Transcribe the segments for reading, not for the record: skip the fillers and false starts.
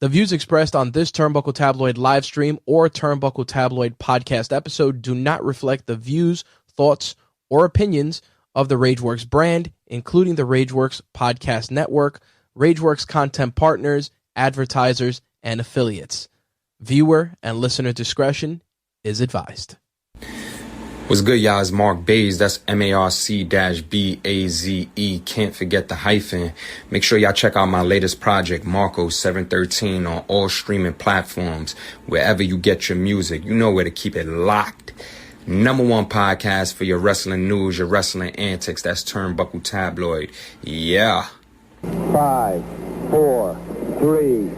The views expressed on this Turnbuckle Tabloid live stream or Turnbuckle Tabloid podcast episode do not reflect the views, thoughts, or opinions of the Rageworks brand, including the Rageworks podcast network, Rageworks content partners, advertisers, and affiliates. Viewer and listener discretion is advised. What's good, y'all? It's Marc-Baze. That's MARC-BAZE. Can't forget the hyphen. Make sure y'all check out my latest project, Marco 713, on all streaming platforms. Wherever you get your music, you know where to keep it locked. #1 podcast for your wrestling news, your wrestling antics. That's Turnbuckle Tabloid. Yeah. 5, 4, 3,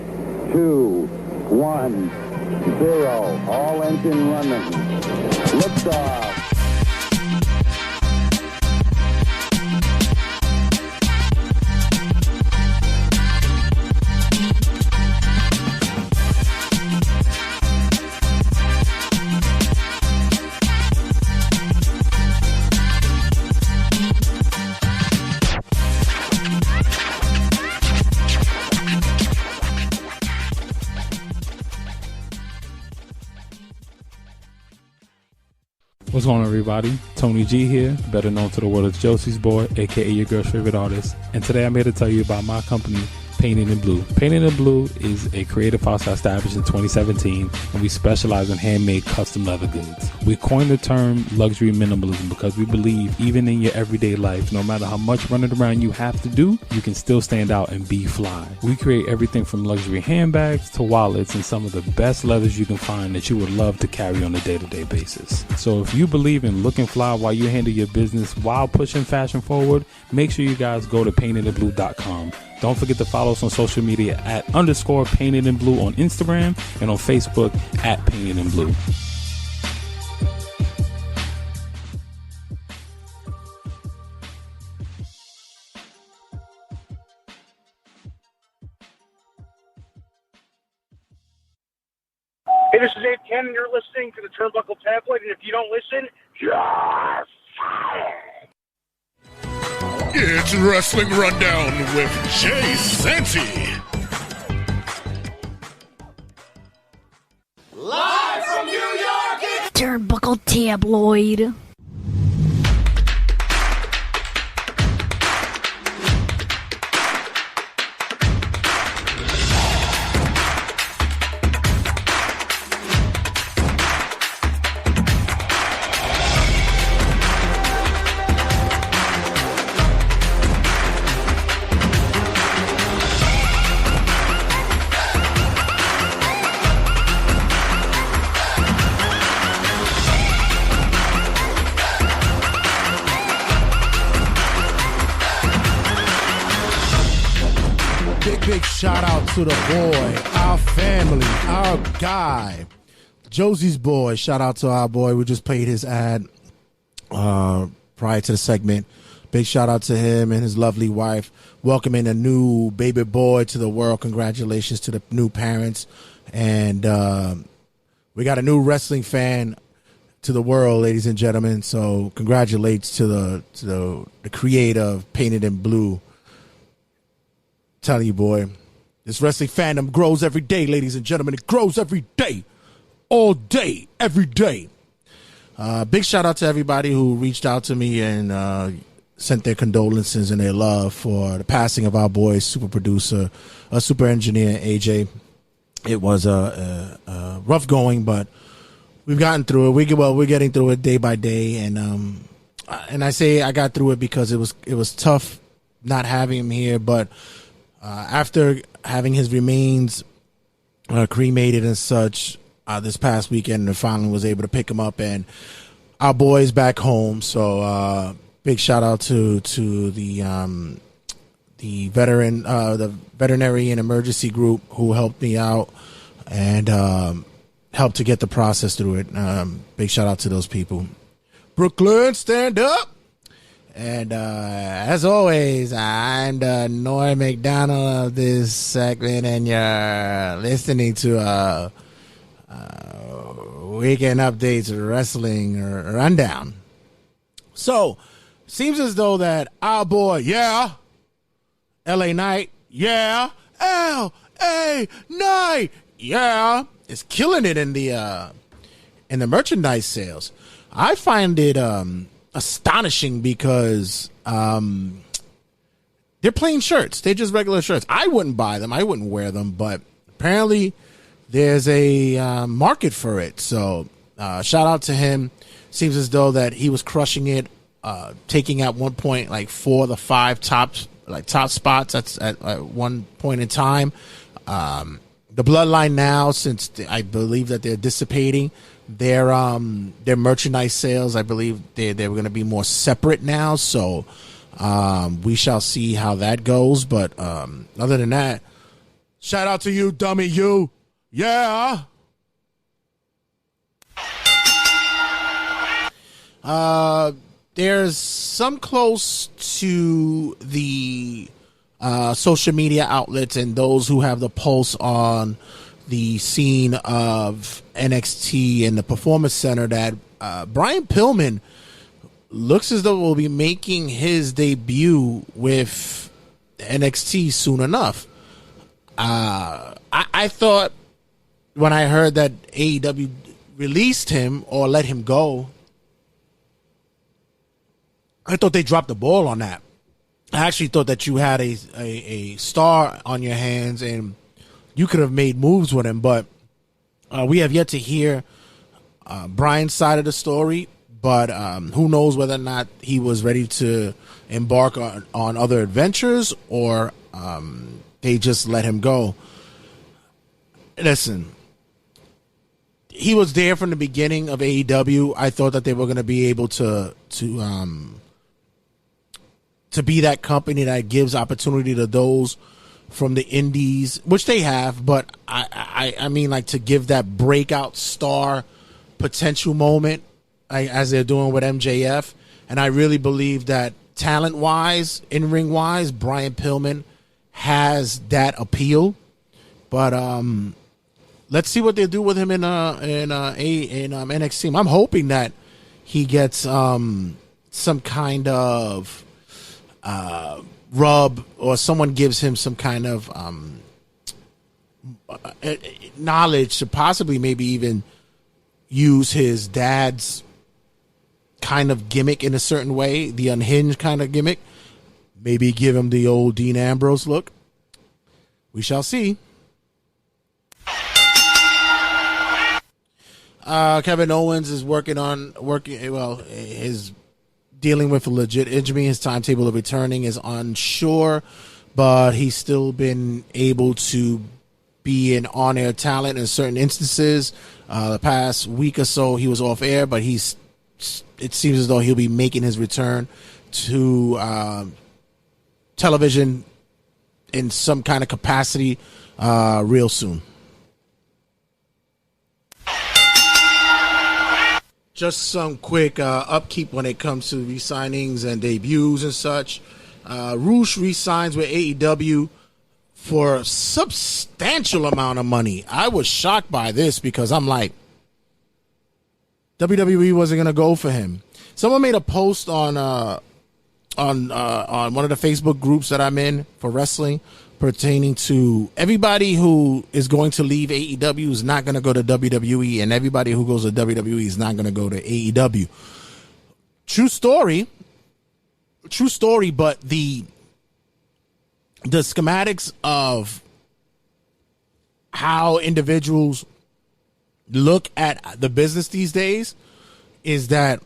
2, 1, 0. All engine running. Liftoff. What's going on, everybody? Tony G here, better known to the world as Josie's Board, aka your girl's favorite artist. And today I'm here to tell you about my company, Painted in Blue. Painted in Blue is a creative house established in 2017, and we specialize in handmade custom leather goods. We coined the term luxury minimalism because we believe even in your everyday life, no matter how much running around you have to do, you can still stand out and be fly. We create everything from luxury handbags to wallets and some of the best leathers you can find that you would love to carry on a day-to-day basis. So if you believe in looking fly while you handle your business while pushing fashion forward, make sure you guys go to paintedinblue.com. Don't forget to follow us on social media at _Painted in Blue on Instagram and on Facebook at Painted in Blue. Hey, this is Abe Ken, and you're listening to the Turnbuckle Tabloid, and if you don't listen, you're fired! It's Wrestling Rundown with Jay Santy. Live from New York, it's Turnbuckle Tabloid. Big shout out to the boy, our family, our guy, Josie's Boy. Shout out to our boy. We just played his ad prior to the segment. Big shout out to him and his lovely wife, welcoming a new baby boy to the world. Congratulations to the new parents. And we got a new wrestling fan to the world, ladies and gentlemen. So congratulations to the creator of Painted in Blue. Telling you, boy, this wrestling fandom grows every day, ladies and gentlemen. It grows every day, all day, every day. Big shout out to everybody who reached out to me and sent their condolences and their love for the passing of our boy, super producer, super engineer, AJ. It was rough going, but we've gotten through it. We're getting through it day by day, and I say I got through it because it was tough not having him here, but after having his remains cremated and such this past weekend, I finally was able to pick him up, and our boy's back home. So big shout out to the veterinary and emergency group who helped me out and helped to get the process through it. Big shout out to those people. Brooklyn, stand up. And as always, I'm the Noy McDonald of this segment, and you're listening to Weekend Updates Wrestling Rundown. So, seems as though that our boy, LA Knight, LA Nay. Yeah, it's killing it in the merchandise sales. I find it astonishing because they're plain shirts. They're just regular shirts. I wouldn't buy them. I wouldn't wear them, but apparently there's a market for it. So shout out to him. Seems as though that he was crushing it, taking at one point like 4 of the 5 top spots at one point in time. The Bloodline now, since I believe that they're dissipating their merchandise sales, I believe they're going to be more separate now. So we shall see how that goes. But other than that, shout out to you, dummy, you. Yeah. There's some close to the social media outlets and those who have the pulse on the scene of NXT and the Performance Center that Brian Pillman looks as though will be making his debut with NXT soon enough. I thought when I heard that AEW released him or let him go, I thought they dropped the ball on that. I actually thought that you had a star on your hands and you could have made moves with him, but we have yet to hear Brian's side of the story. But who knows whether or not he was ready to embark on other adventures or they just let him go. Listen, he was there from the beginning of AEW. I thought that they were going to be able to be that company that gives opportunity to those from the indies, which they have, but I mean, like, to give that breakout star potential moment, as they're doing with MJF. And I really believe that talent-wise, in-ring wise, Brian Pillman has that appeal. But let's see what they do with him in NXT. I'm hoping that he gets some kind of rub, or someone gives him some kind of knowledge to possibly maybe even use his dad's kind of gimmick in a certain way, the unhinged kind of gimmick. Maybe give him the old Dean Ambrose look. We shall see. Kevin Owens is is dealing with a legit injury. His timetable of returning is unsure, but he's still been able to be an on-air talent in certain instances. The past week or so, he was off air, but it seems as though he'll be making his return to television in some kind of capacity real soon. Just some quick upkeep when it comes to re-signings and debuts and such. Roosh re-signs with AEW for a substantial amount of money. I was shocked by this because I'm like, WWE wasn't going to go for him. Someone made a post on one of the Facebook groups that I'm in for wrestling, pertaining to everybody who is going to leave AEW is not going to go to WWE, and everybody who goes to WWE is not going to go to AEW. True story, but the schematics of how individuals look at the business these days is that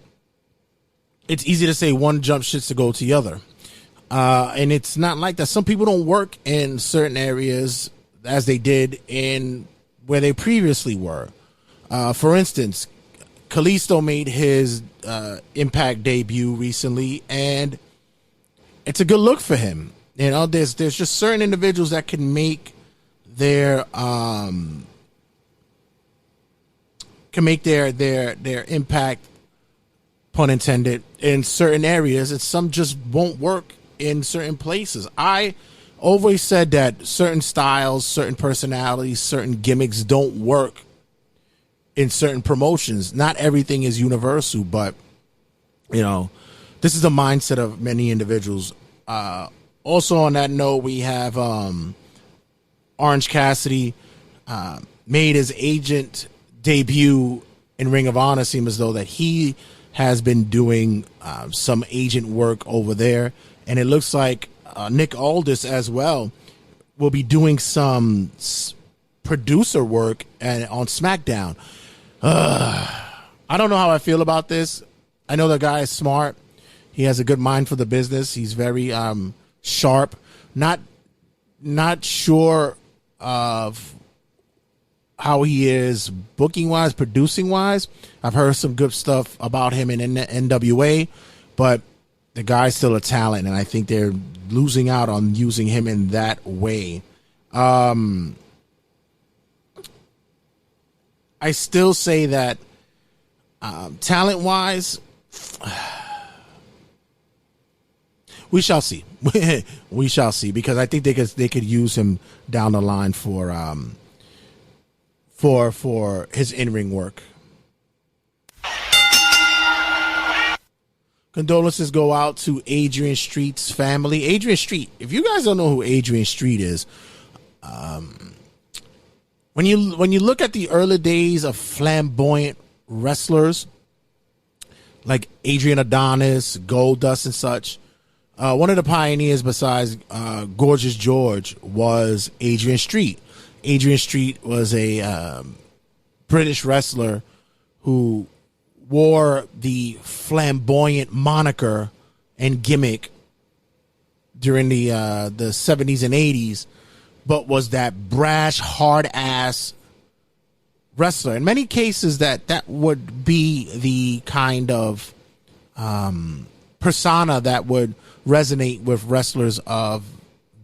it's easy to say one jump shits to go to the other. And it's not like that. Some people don't work in certain areas as they did in where they previously were. For instance, Kalisto made his Impact debut recently, and it's a good look for him. You know, there's just certain individuals that can make their impact, pun intended, in certain areas, and some just won't work in certain places. I always said that certain styles, certain personalities, certain gimmicks don't work in certain promotions. Not everything is universal, but you know, this is the mindset of many individuals. Also on that note, we have Orange Cassidy made his agent debut in Ring of Honor seem as though that he has been doing some agent work over there. And it looks like Nick Aldis as well will be doing some producer work on SmackDown. I don't know how I feel about this. I know the guy is smart. He has a good mind for the business. He's very sharp. Not sure of how he is booking wise, producing wise. I've heard some good stuff about him in NWA, but the guy's still a talent, and I think they're losing out on using him in that way. I still say that talent wise, we shall see. We shall see, because I think they could use him down the line for his in-ring work. Condolences go out to Adrian Street's family. Adrian Street, if you guys don't know who Adrian Street is, when you look at the early days of flamboyant wrestlers like Adrian Adonis, Goldust, and such, one of the pioneers besides Gorgeous George was Adrian Street. Adrian Street was a British wrestler who wore the flamboyant moniker and gimmick during the 70s and 80s, but was that brash, hard-ass wrestler. In many cases, that would be the kind of persona that would resonate with wrestlers of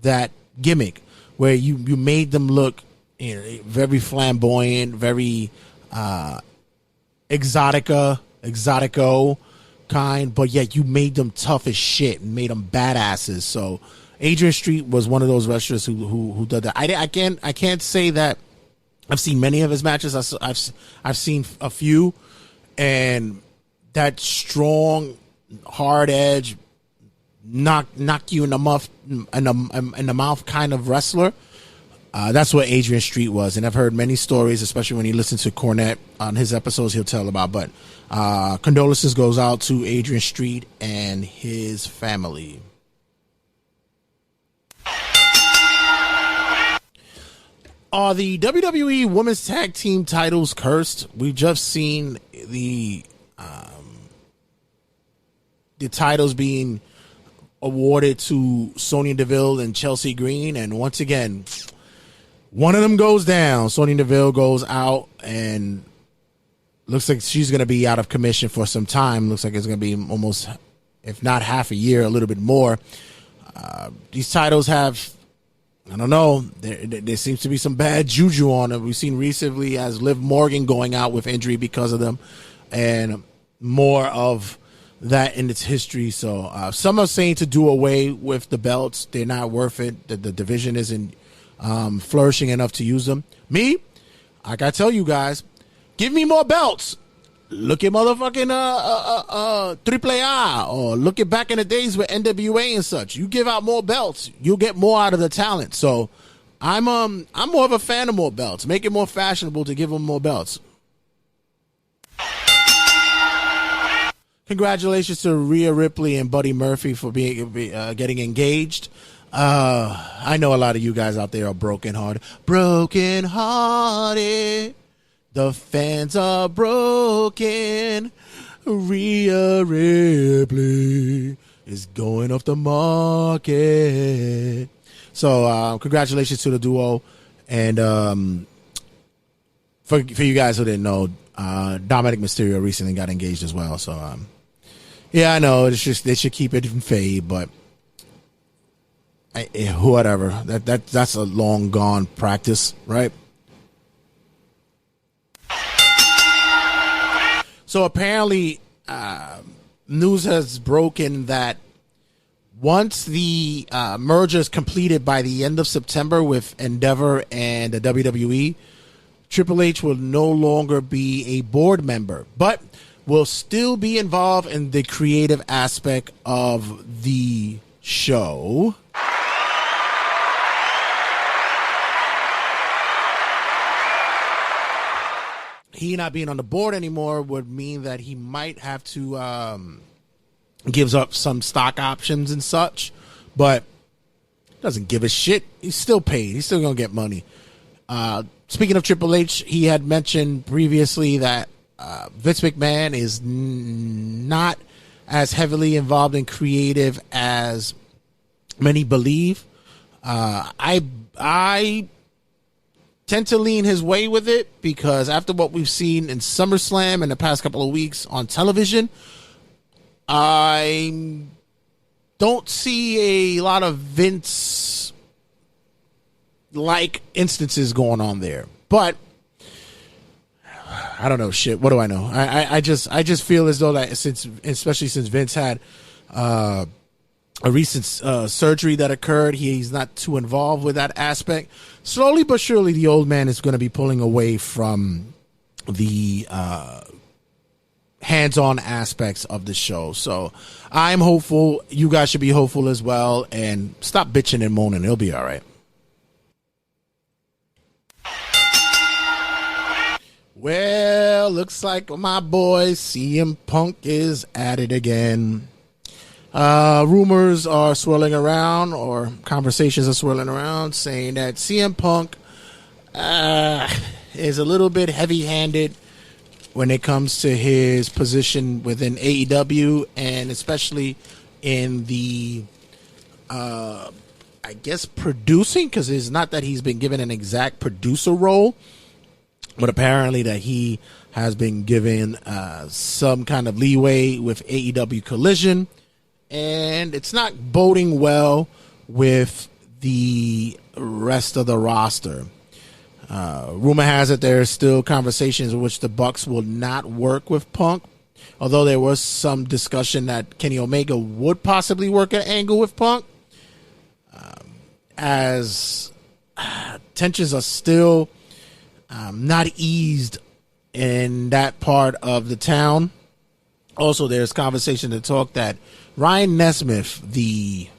that gimmick, where you made them look, you know, very flamboyant, very exotico kind, but yet you made them tough as shit and made them badasses. So Adrian Street was one of those wrestlers who did that. I can't say that I've seen many of his matches. I've seen a few, and that strong, hard edge, knock you in the mouth kind of wrestler. That's what Adrian Street was, and I've heard many stories, especially when you listen to Cornette on his episodes, he'll tell about. But condolences goes out to Adrian Street and his family. Are the WWE Women's Tag Team titles cursed? We've just seen the titles being awarded to Sonya Deville and Chelsea Green, and once again, one of them goes down. Sonya Deville goes out, and looks like she's going to be out of commission for some time. Looks like it's going to be almost, if not half a year, a little bit more. These titles have, I don't know, there seems to be some bad juju on them. We've seen recently as Liv Morgan going out with injury because of them, and more of that in its history. So some are saying to do away with the belts. They're not worth it. The division isn't flourishing enough to use them. Me, like I tell you guys, give me more belts. Look at motherfucking AAA, or look at back in the days with NWA and such. You give out more belts, you'll get more out of the talent. So I'm more of a fan of more belts. Make it more fashionable to give them more belts. Congratulations to Rhea Ripley and Buddy Murphy for getting engaged. I know a lot of you guys out there are brokenhearted. Brokenhearted. The fans are broken. Rhea Ripley is going off the market. So congratulations to the duo. And for you guys who didn't know, Dominic Mysterio recently got engaged as well. So yeah, I know it's just they should keep it in fade, but whatever. That's a long gone practice, right? So apparently, news has broken that once the merger is completed by the end of September with Endeavor and the WWE, Triple H will no longer be a board member, but will still be involved in the creative aspect of the show. he not being on the board anymore would mean that he might have to gives up some stock options and such, but doesn't give a shit. He's still paid. He's still gonna get money. Speaking of Triple H, he had mentioned previously that Vince McMahon is not as heavily involved in creative as many believe. I tend to lean his way with it because after what we've seen in SummerSlam in the past couple of weeks on television, I don't see a lot of Vince-like instances going on there. But I don't know shit. What do I know? I just feel as though that especially since Vince had a recent surgery that occurred, he's not too involved with that aspect. Slowly but surely, the old man is going to be pulling away from the hands-on aspects of the show. So I'm hopeful. You guys should be hopeful as well, and stop bitching and moaning. It'll be all right. Well, looks like my boy CM Punk is at it again. Rumors are swirling around, or conversations are swirling around, saying that CM Punk is a little bit heavy-handed when it comes to his position within AEW, and especially in the, I guess, producing, because it's not that he's been given an exact producer role, but apparently that he has been given some kind of leeway with AEW Collision, and it's not boding well with the rest of the roster. Rumor has it there's still conversations in which the Bucks will not work with Punk, although there was some discussion that Kenny Omega would possibly work an angle with Punk, as tensions are still not eased in that part of the town. Also, there's conversation to talk that Ryan Nesmith, the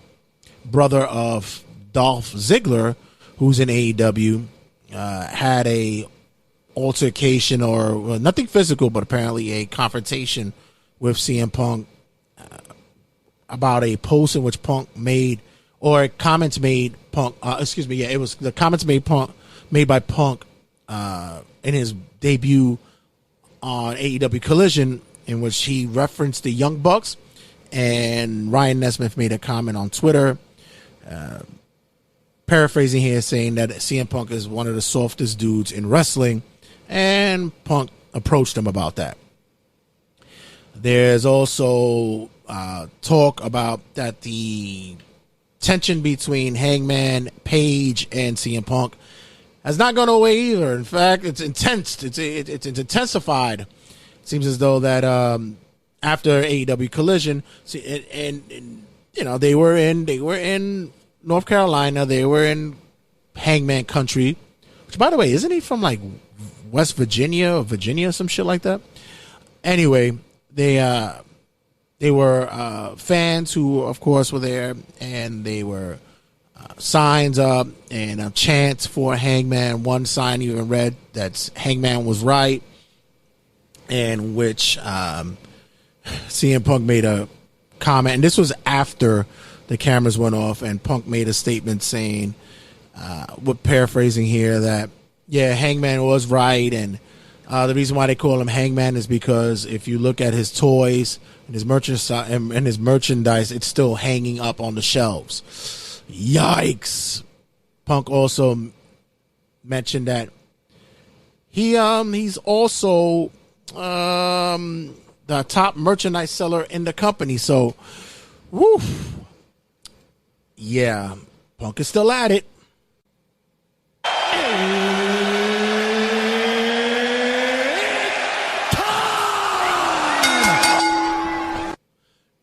brother of Dolph Ziggler, who's in AEW, had a altercation, or nothing physical, but apparently a confrontation with CM Punk about a post in which Punk made, or comments made Punk. It was the comments made by Punk in his debut on AEW Collision, in which he referenced the Young Bucks, and Ryan Nesmith made a comment on Twitter, paraphrasing here, saying that CM Punk is one of the softest dudes in wrestling, and Punk approached him about that. There's also talk about that the tension between Hangman Page and CM Punk has not gone away either. In fact, it's intense. It's intensified. It seems as though that after AEW Collision, and you know, they were in North Carolina, they were in Hangman country, which, by the way, isn't he from like West Virginia or Virginia, some shit like that? Anyway, they were fans who, of course, were there, and they were signs up and chants for Hangman. One sign even read that Hangman was right, in which CM Punk made a comment, and this was after the cameras went off, and Punk made a statement saying, with paraphrasing here, that Hangman was right, and the reason why they call him Hangman is because if you look at his toys and his merchandise, it's still hanging up on the shelves. Yikes! Punk also mentioned that he's also the top merchandise seller in the company. So, woof. Yeah, Punk is still at it.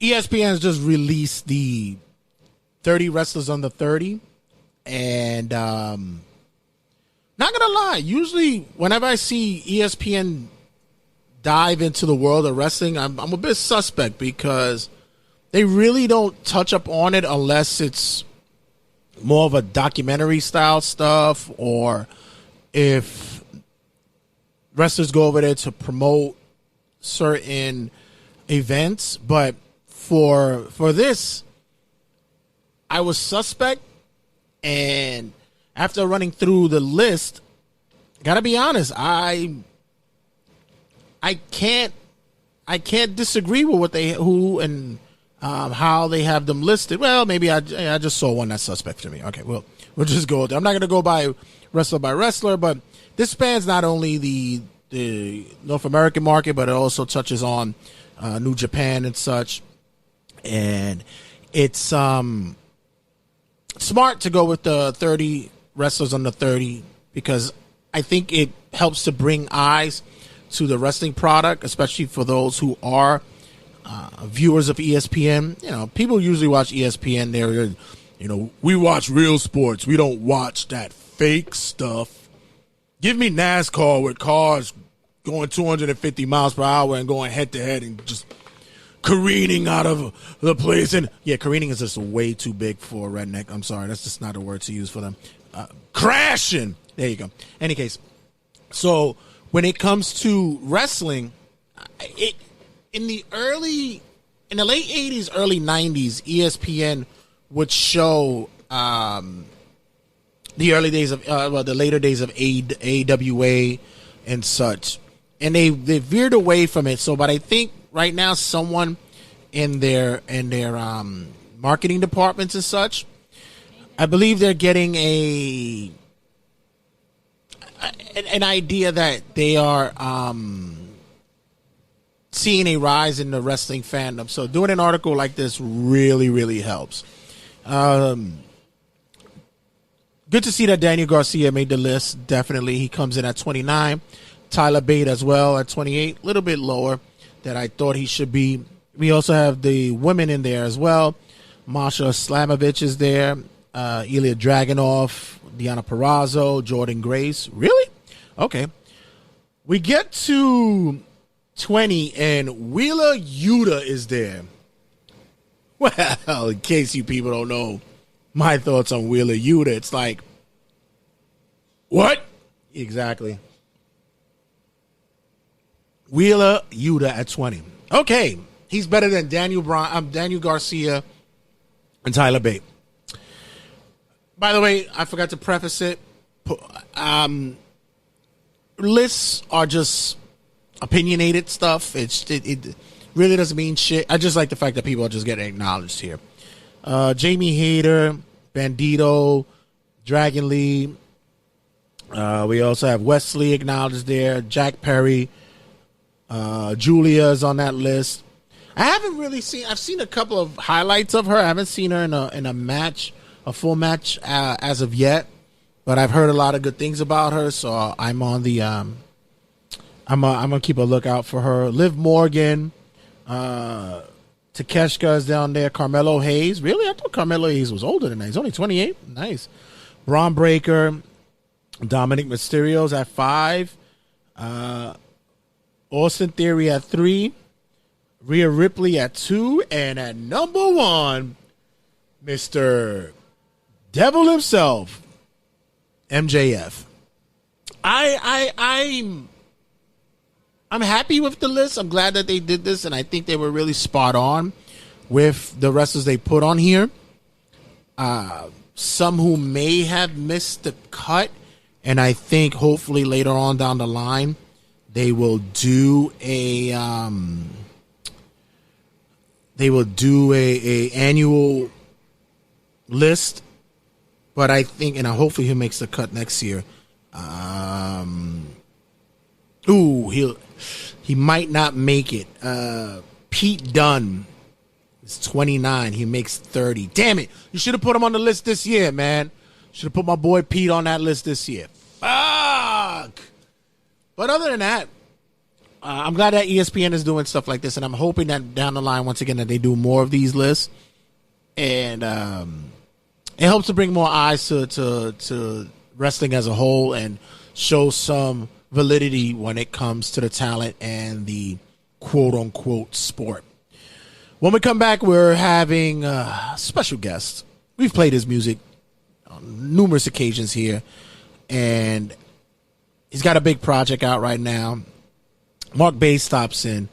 ESPN has just released the 30 wrestlers under 30, and not gonna lie, usually whenever I see ESPN dive into the world of wrestling, I'm a bit suspect, because they really don't touch up on it unless it's more of a documentary style stuff, or if wrestlers go over there to promote certain events, but for this, I was suspect, and after running through the list, gotta be honest, I can't disagree with how they have them listed. Well, maybe I just saw one that's suspect to me. Okay, well, we'll just go there. I'm not going to go by wrestler, but this spans not only the North American market, but it also touches on New Japan and such. And it's smart to go with the 30 wrestlers under 30 because I think it helps to bring eyes to the wrestling product, especially for those who are viewers of ESPN. You know, people usually watch ESPN. They're, we watch real sports. We don't watch that fake stuff. Give me NASCAR with cars going 250 miles per hour and going head to head and just careening out of the place. And yeah, careening is just way too big for a redneck. I'm sorry. That's just not a word to use for them. Crashing. There you go. Any case. So when it comes to wrestling, in the late 80s, early 90s, ESPN would show the later days of AWA and such, and they veered away from it. So, but I think right now, someone in their marketing departments and such, I believe they're getting an idea that they are seeing a rise in the wrestling fandom. So doing an article like this really, really helps. Good to see that Daniel Garcia made the list. Definitely. He comes in at 29. Tyler Bate as well at 28. A little bit lower than I thought he should be. We also have the women in there as well. Masha Slamovich is there. Ilya Dragunov, Deanna Purrazzo, Jordan Grace. Really? Okay. We get to 20 and Wheeler Yuta is there. Well, in case you people don't know my thoughts on Wheeler Yuta, it's like, what? Exactly. Wheeler Yuta at 20. Okay. He's better than Daniel Garcia and Tyler Bate. By the way, I forgot to preface it. Lists are just opinionated stuff. It really doesn't mean shit. I just like the fact that people are just getting acknowledged here. Jamie Hayter, Bandito, Dragon Lee. We also have Wesley acknowledged there. Jack Perry. Julia is on that list. I haven't really seen. I've seen a couple of highlights of her. I haven't seen her in a match, a full match as of yet. But I've heard a lot of good things about her, so I'm on the. I'm gonna keep a lookout for her. Liv Morgan, Takeshka is down there. Carmelo Hayes, really? I thought Carmelo Hayes was older than that. He's only 28. Nice. Braun Breaker, Dominic Mysterio's at 5. Austin Theory at 3. Rhea Ripley at 2. And at number 1, Mr. Devil himself, MJF. I'm happy with the list. I'm glad that they did this, and I think they were really spot on with the wrestlers they put on here. Some who may have missed the cut, and I think hopefully later on down the line they will do a annual list. But I think, and hopefully he makes the cut next year. He might not make it. Pete Dunne is 29. He makes 30. Damn it. You should have put him on the list this year, man. Should have put my boy Pete on that list this year. Fuck. But other than that, I'm glad that ESPN is doing stuff like this, and I'm hoping that down the line, once again, that they do more of these lists. And it helps to bring more eyes to wrestling as a whole and show some validity when it comes to the talent and the quote-unquote sport. When we come back, we're having a special guest. We've played his music on numerous occasions here, and He's got a big project out right now. Marc-Baze stops in.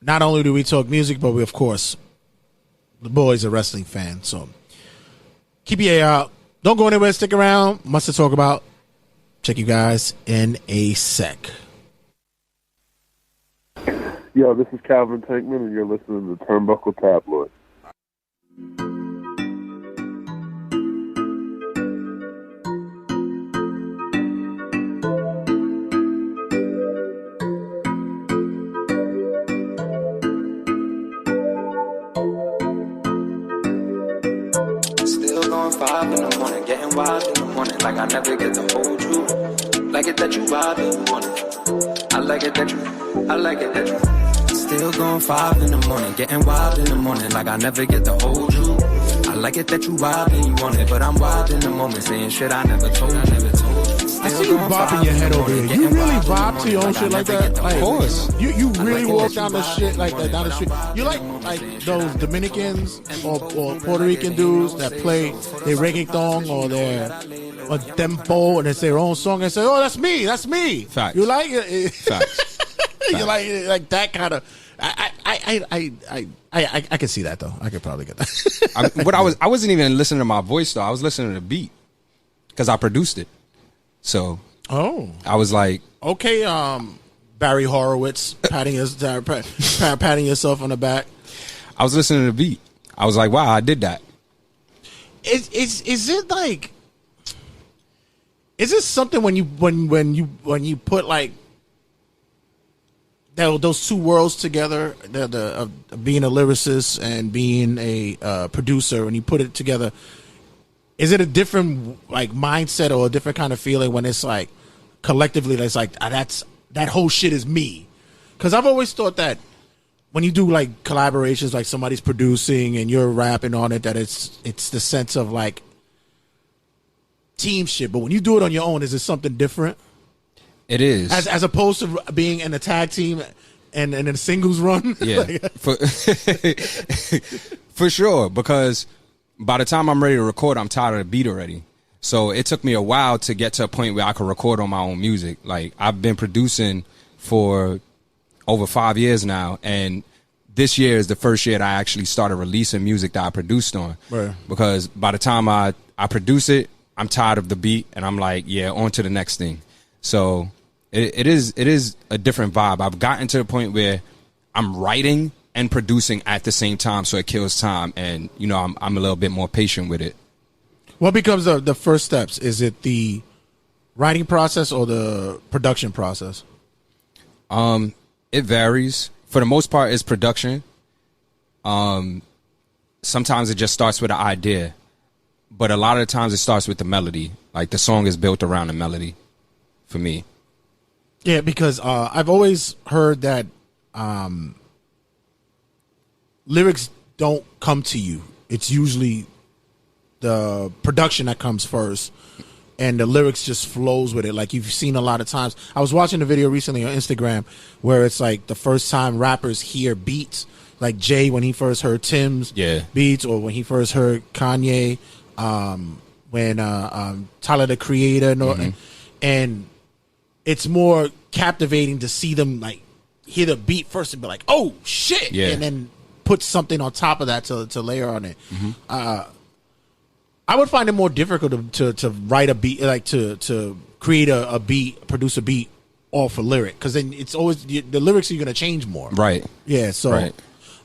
Not only do we talk music, but we, of course, the boy's a wrestling fan. So keep your ear out. Don't go anywhere. Stick around. Much to talk about. Check you guys in a sec. Yo, this is Calvin Tankman, and you're listening to Turnbuckle Tabloid. Still going 5 in the morning, getting wild in the morning, like I never get to hold you. Like it that you vibe and you want it. I like it that you. Still going 5 in the morning, getting wild in the morning, like I never get to hold you. I like it that you vibe and you want it, but I'm wild in the moment, saying shit I never told you. I see you bopping your head over here. You really vibe to your own shit like that? Like, of course. You really walk down the shit like that, down the street. You like those Dominicans or Puerto Rican dudes that play their reggaeton or their tempo and it's their own song and say, "Oh, that's me." Facts. You like it? Facts. You like that kind of. I can see that though. I could probably get that. I wasn't even listening to my voice though. I was listening to the beat because I produced it. So I was like, okay, Barry Horowitz patting yourself on the back. I was listening to the beat. I was like, wow, I did that. Is it something when you put like those two worlds together, the being a lyricist and being a producer, when you put it together, is it a different like mindset or a different kind of feeling when it's like collectively it's like that whole shit is me? Because I've always thought that when you do like collaborations, like somebody's producing and you're rapping on it, that it's the sense of like team shit. But when you do it on your own, is it something different? It is, as opposed to being in a tag team and in a singles run. Yeah, for sure. Because by the time I'm ready to record, I'm tired of the beat already. So it took me a while to get to a point where I could record on my own music. Like I've been producing for over 5 years now, and this year is the first year that I actually started releasing music that I produced on. Right. Because by the time I produce it, I'm tired of the beat, and I'm like, yeah, on to the next thing. So it is a different vibe. I've gotten to the point where I'm writing and producing at the same time, so it kills time, and I'm a little bit more patient with it. What becomes the first steps? Is it the writing process or the production process? It varies. For the most part, it's production. Sometimes it just starts with an idea, but a lot of the times it starts with the melody. Like the song is built around the melody for me. Yeah, because I've always heard that lyrics don't come to you. It's usually the production that comes first, and the lyrics just flows with it. Like you've seen a lot of times. I was watching a video recently on Instagram where it's like the first time rappers hear beats, like Jay when he first heard Tim's beats, or when he first heard Kanye, when Tyler the Creator, and it's more captivating to see them like hear the beat first and be like, oh shit, and then put something on top of that to layer on it. I would find it more difficult to write a beat, like to create a beat, produce a beat off a lyric, because then it's always the lyrics are going to change more. Right. Yeah. So,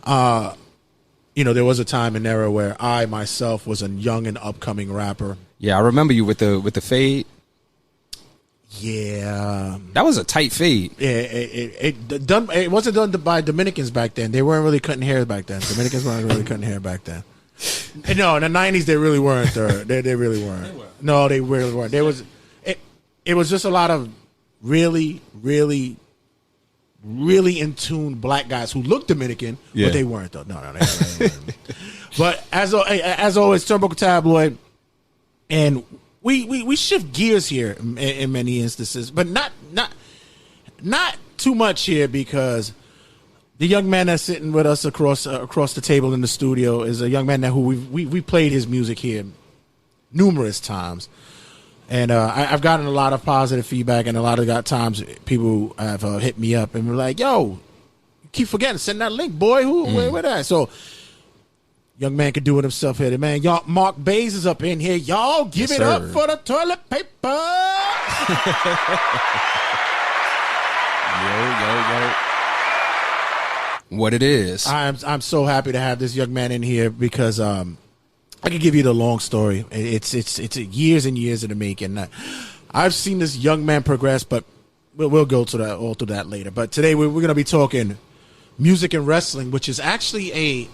there was a time and era where I myself was a young and upcoming rapper. Yeah, I remember you with the fade. Yeah, that was a tight fade. Yeah, it wasn't done by Dominicans back then. They weren't really cutting hair back then. Dominicans weren't really cutting hair back then. No, in the 90s they really weren't. They really weren't. No, they really weren't. It was just a lot of really, really, really in tune black guys who looked Dominican, but they weren't though. No, they weren't. But as always, Turnbuckle Tabloid, and we shift gears here in many instances, but not too much here, because the young man that's sitting with us across the table in the studio is a young man who we played his music here numerous times. And I've gotten a lot of positive feedback, and a lot of times people have hit me up and were like, "Yo, you keep forgetting, send that link, boy. Where that?" So, young man can do it himself here, man. Y'all, Marc-Baze is up in here. Y'all, give it up for the toilet paper. Yo. What it is? I'm so happy to have this young man in here because I can give you the long story. It's years and years in the making. I've seen this young man progress, but we'll go to that all through that later. But today we're going to be talking music and wrestling, which is actually a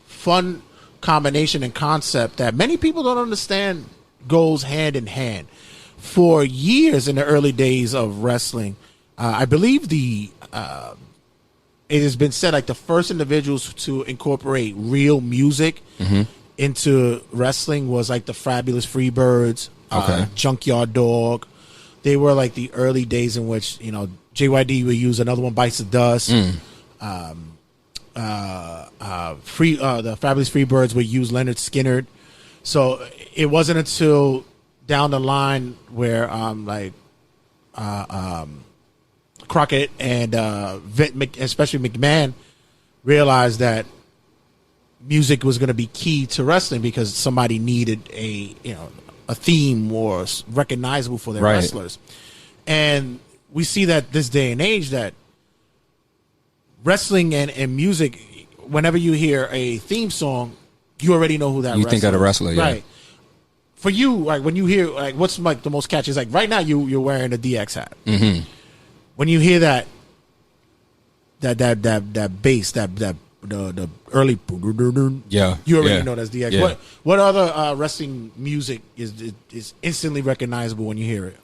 fun combination and concept that many people don't understand goes hand in hand. For years in the early days of wrestling, I believe it has been said like the first individuals to incorporate real music into wrestling was like the Fabulous Freebirds, Junkyard Dog. They were like the early days in which, JYD would use Another One Bites the Dust. The Fabulous Freebirds would use Leonard Skinner. So it wasn't until down the line where Crockett and especially McMahon realized that music was going to be key to wrestling because somebody needed a theme or recognizable for their wrestlers. And we see that this day and age that wrestling and music, whenever you hear a theme song, you already know who that wrestler is. You think of the wrestler, yeah. Right. For you, like when you hear like what's like the most catchy is like right now you're wearing a DX hat. Mm-hmm. When you hear that bass, the early you already know that's DX. Yeah. What other wrestling music is instantly recognizable when you hear it?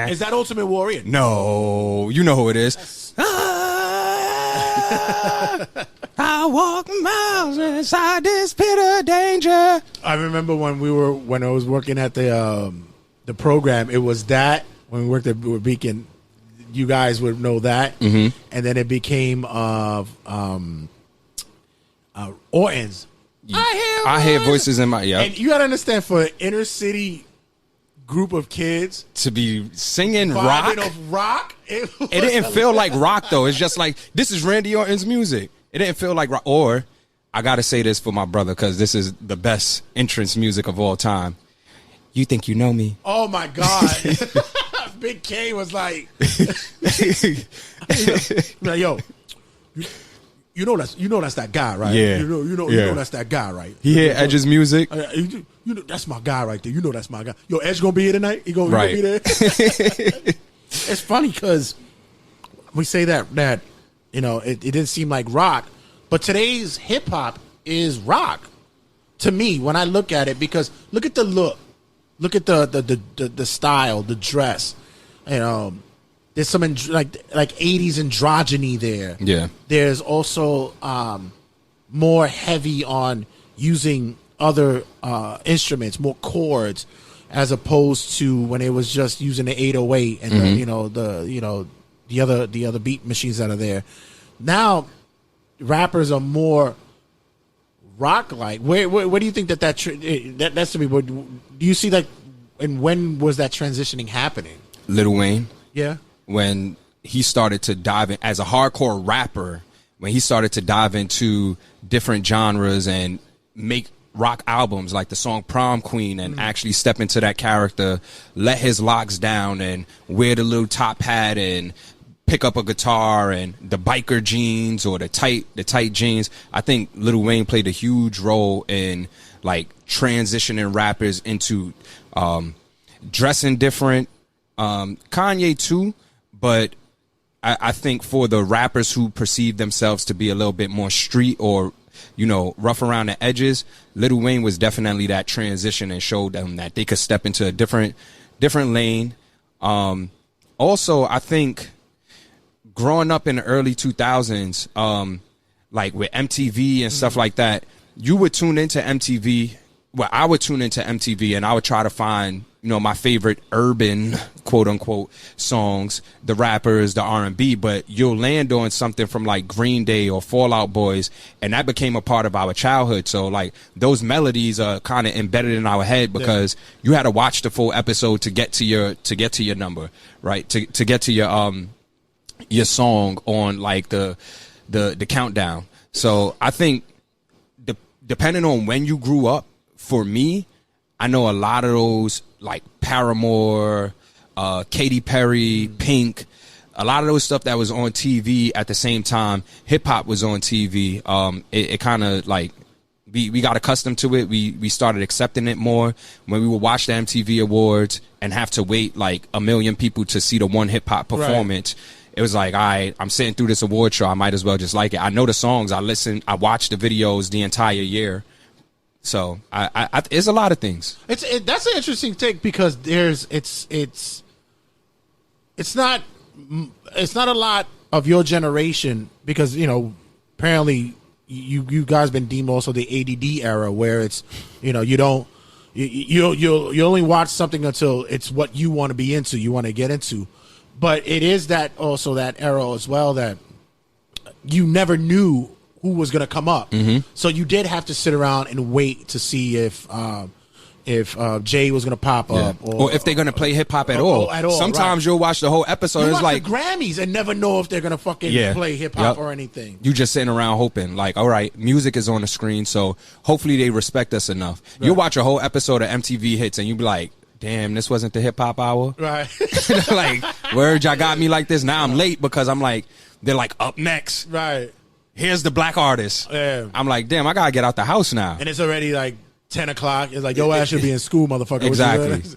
Is that Ultimate Warrior? No, you know who it is. I walk miles inside this pit of danger. I remember when I was working at the program, it was that when we worked at Beacon, you guys would know that, and then it became Orton's. I hear voices in my And you gotta understand, for an inner city group of kids to be singing rock, it didn't feel like rock though. It's just like this is Randy Orton's music. It didn't feel like rock. Or I gotta say this for my brother because this is the best entrance music of all time. You think you know me? Oh my God. Big K was like, yo, you know that's that guy, right? Yeah. You know that's that guy, right? He hear Edge's music. You know that's my guy right there. You know that's my guy. Yo, Edge gonna be here tonight. He gonna be there. It's funny because we say that it didn't seem like rock, but today's hip hop is rock to me when I look at it, because look at the look. Look at the style, the dress. There's some like 80s androgyny there. Yeah. There's also more heavy on using other instruments, more chords, as opposed to when it was just using the 808 and the other beat machines that are there. Now, rappers are more rock-like. Where do you think that's to me? Do you see that? And when was that transitioning happening? Lil Wayne. Yeah. When he started to dive in as a hardcore rapper, when he started to dive into different genres and make rock albums like the song Prom Queen and actually step into that character, let his locks down and wear the little top hat and pick up a guitar and the biker jeans or the tight jeans. I think Lil Wayne played a huge role in like transitioning rappers into dressing different. Kanye too, but I think for the rappers who perceive themselves to be a little bit more street or rough around the edges, Lil Wayne was definitely that transition and showed them that they could step into a different lane. Also, I think growing up in the early 2000s, like with MTV and stuff like that, you would tune into MTV. Well, I would tune into MTV and I would try to find, my favorite urban quote unquote songs, the rappers, the R&B, but you'll land on something from like Green Day or Fall Out Boys, and that became a part of our childhood. So like those melodies are kind of embedded in our head because you had to watch the full episode to get to your number, right? To get to your song on like the countdown. So I think depending on when you grew up, for me, I know a lot of those like Paramore, Katy Perry, Pink, a lot of those stuff that was on TV at the same time. Hip hop was on TV. It kind of like we got accustomed to it. We started accepting it more when we would watch the MTV Awards and have to wait like a million people to see the one hip hop performance. Right. It was like, all right, I'm sitting through this award show. I might as well just like it. I know the songs. I watch the videos the entire year. So I it's a lot of things. That's an interesting take because it's not a lot of your generation because apparently you guys been deemed also the ADD era where it's you only watch something until it's what you want to be into, you want to get into. But it is that also that era as well that you never knew who was going to come up. Mm-hmm. So you did have to sit around and wait to see if Jay was going to pop up. Or if they're going to play hip-hop at all. Sometimes you'll watch the whole episode. You it's like the Grammys and never know if they're going to fucking play hip-hop or anything. You just sitting around hoping, like, all right, music is on the screen, so hopefully they respect us enough. Right. You'll watch a whole episode of MTV Hits and you'll be like, damn, this wasn't the hip-hop hour? Right. Like, word, y'all got me like this. Now I'm late because I'm like, they're like, up next. Right. Here's the black artist. Yeah. I'm like, damn, I got to get out the house now. And it's already like 10 o'clock. It's like, yo, ass should be in school, motherfucker.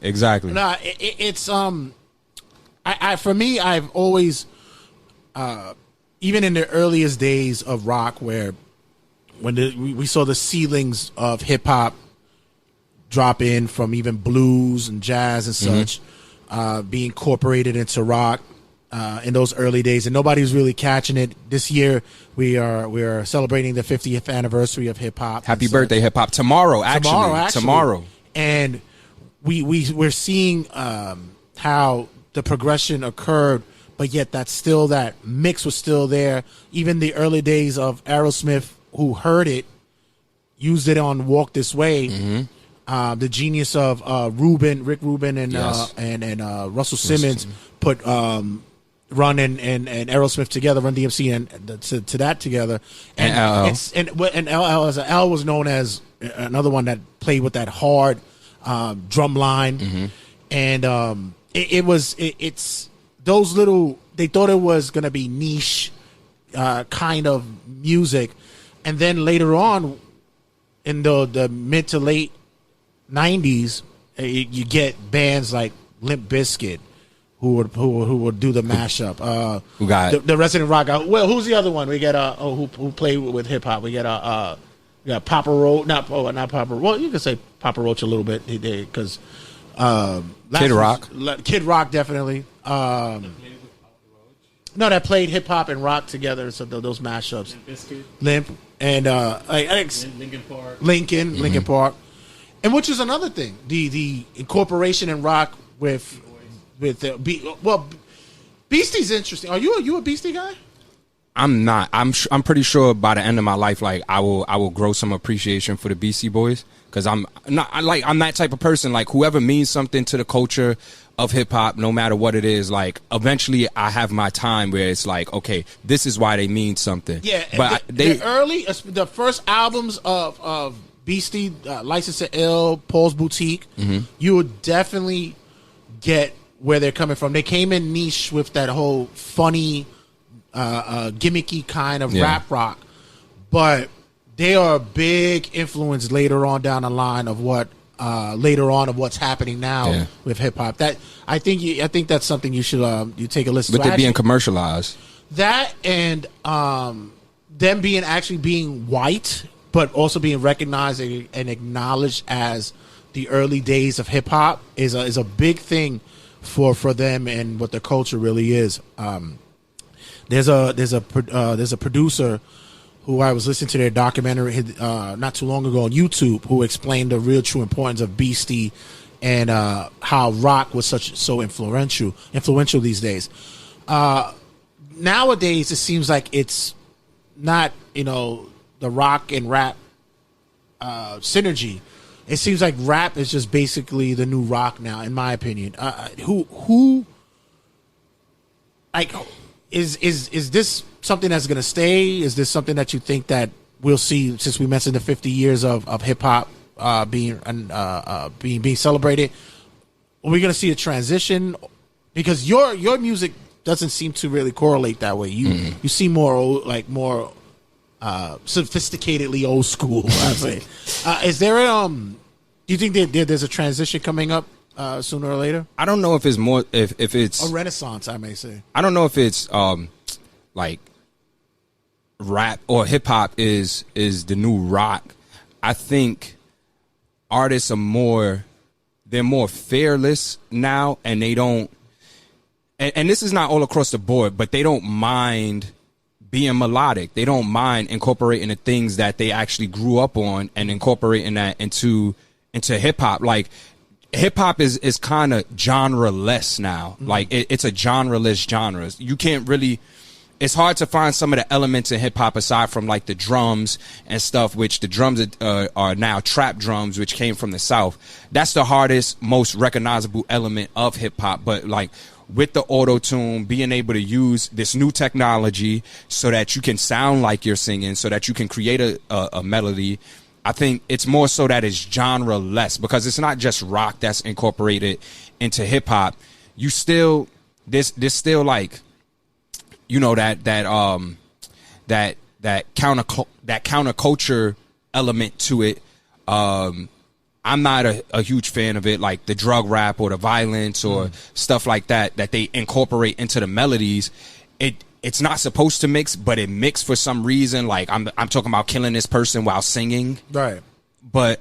Exactly. Nah, it's for me, I've always, even in the earliest days of rock, where when we saw the ceilings of hip hop drop in from even blues and jazz and such, being incorporated into rock in those early days, and nobody was really catching it. This year, we are celebrating the 50th anniversary of hip hop. Happy birthday, hip hop! Tomorrow, and we're seeing how the progression occurred, but yet that mix was still there. Even the early days of Aerosmith, who heard it, used it on "Walk This Way." Mm-hmm. The genius of Rick Rubin, and Russell Simmons put Run and Aerosmith together, Run DMC and to that together, and LL as L was known as another one that played with that hard drum line, and it's those little. They thought it was gonna be niche kind of music, and then later on in the mid to late 90s, you get bands like Limp Bizkit who would do the mashup. Who got the Resident Rock guy? Well, who's the other one? We got who played with hip hop? We got Papa Roach, not Papa. Well, you can say Papa Roach a little bit because Kid Rock. Kid Rock definitely. No, that played hip hop and rock together. So those mashups. Limp and Linkin Park. And which is another thing, the incorporation in rock with Beastie's interesting. Are you a Beastie guy? I'm not. I'm pretty sure by the end of my life, like I will grow some appreciation for the Beastie Boys because I'm that type of person. Like whoever means something to the culture of hip hop, no matter what it is, like eventually I have my time where it's like, okay, this is why they mean something. Yeah, but the first albums of Beastie, License to Ill, Paul's Boutique, you would definitely get where they're coming from. They came in niche with that whole funny, gimmicky kind of rap rock, but they are a big influence later on down the line of what's happening now with hip hop. That I think that's something you should you take a listen to. But they're being commercialized. That and them being white, but also being recognized and acknowledged as the early days of hip hop is a big thing for them and what their culture really is. There's a producer who I was listening to their documentary not too long ago on YouTube who explained the real true importance of Beastie and how rock was so influential these days. Nowadays, it seems like it's not, the rock and rap synergy. It seems like rap is just basically the new rock now, in my opinion. Who like is this something that's going to stay? Is this something that you think that we'll see, since we mentioned the 50 years of hip hop being celebrated? Are we going to see a transition? Because your music doesn't seem to really correlate that way. You seem more sophisticatedly old school. I say. Is there do you think there's a transition coming up sooner or later? I don't know if it's more if it's a renaissance, I may say. I don't know if it's like rap or hip hop is the new rock. I think artists are more fearless now, and they don't. And this is not all across the board, but they don't mind being melodic. They don't mind incorporating the things that they actually grew up on and incorporating that into hip hop. Like, hip hop is kind of genre-less now. Mm-hmm. Like, it's a genre-less genre. You can't really. It's hard to find some of the elements in hip hop aside from like the drums and stuff, which the drums are now trap drums, which came from the South. That's the hardest, most recognizable element of hip hop. But like, with the auto-tune, being able to use this new technology so that you can sound like you're singing, so that you can create a melody, I think it's more so that it's genre-less, because it's not just rock that's incorporated into hip-hop. There's still like, that counterculture element to it. I'm not a huge fan of it, like the drug rap or the violence or stuff like that they incorporate into the melodies. It's not supposed to mix, but it mixed for some reason. Like, I'm talking about killing this person while singing. Right. But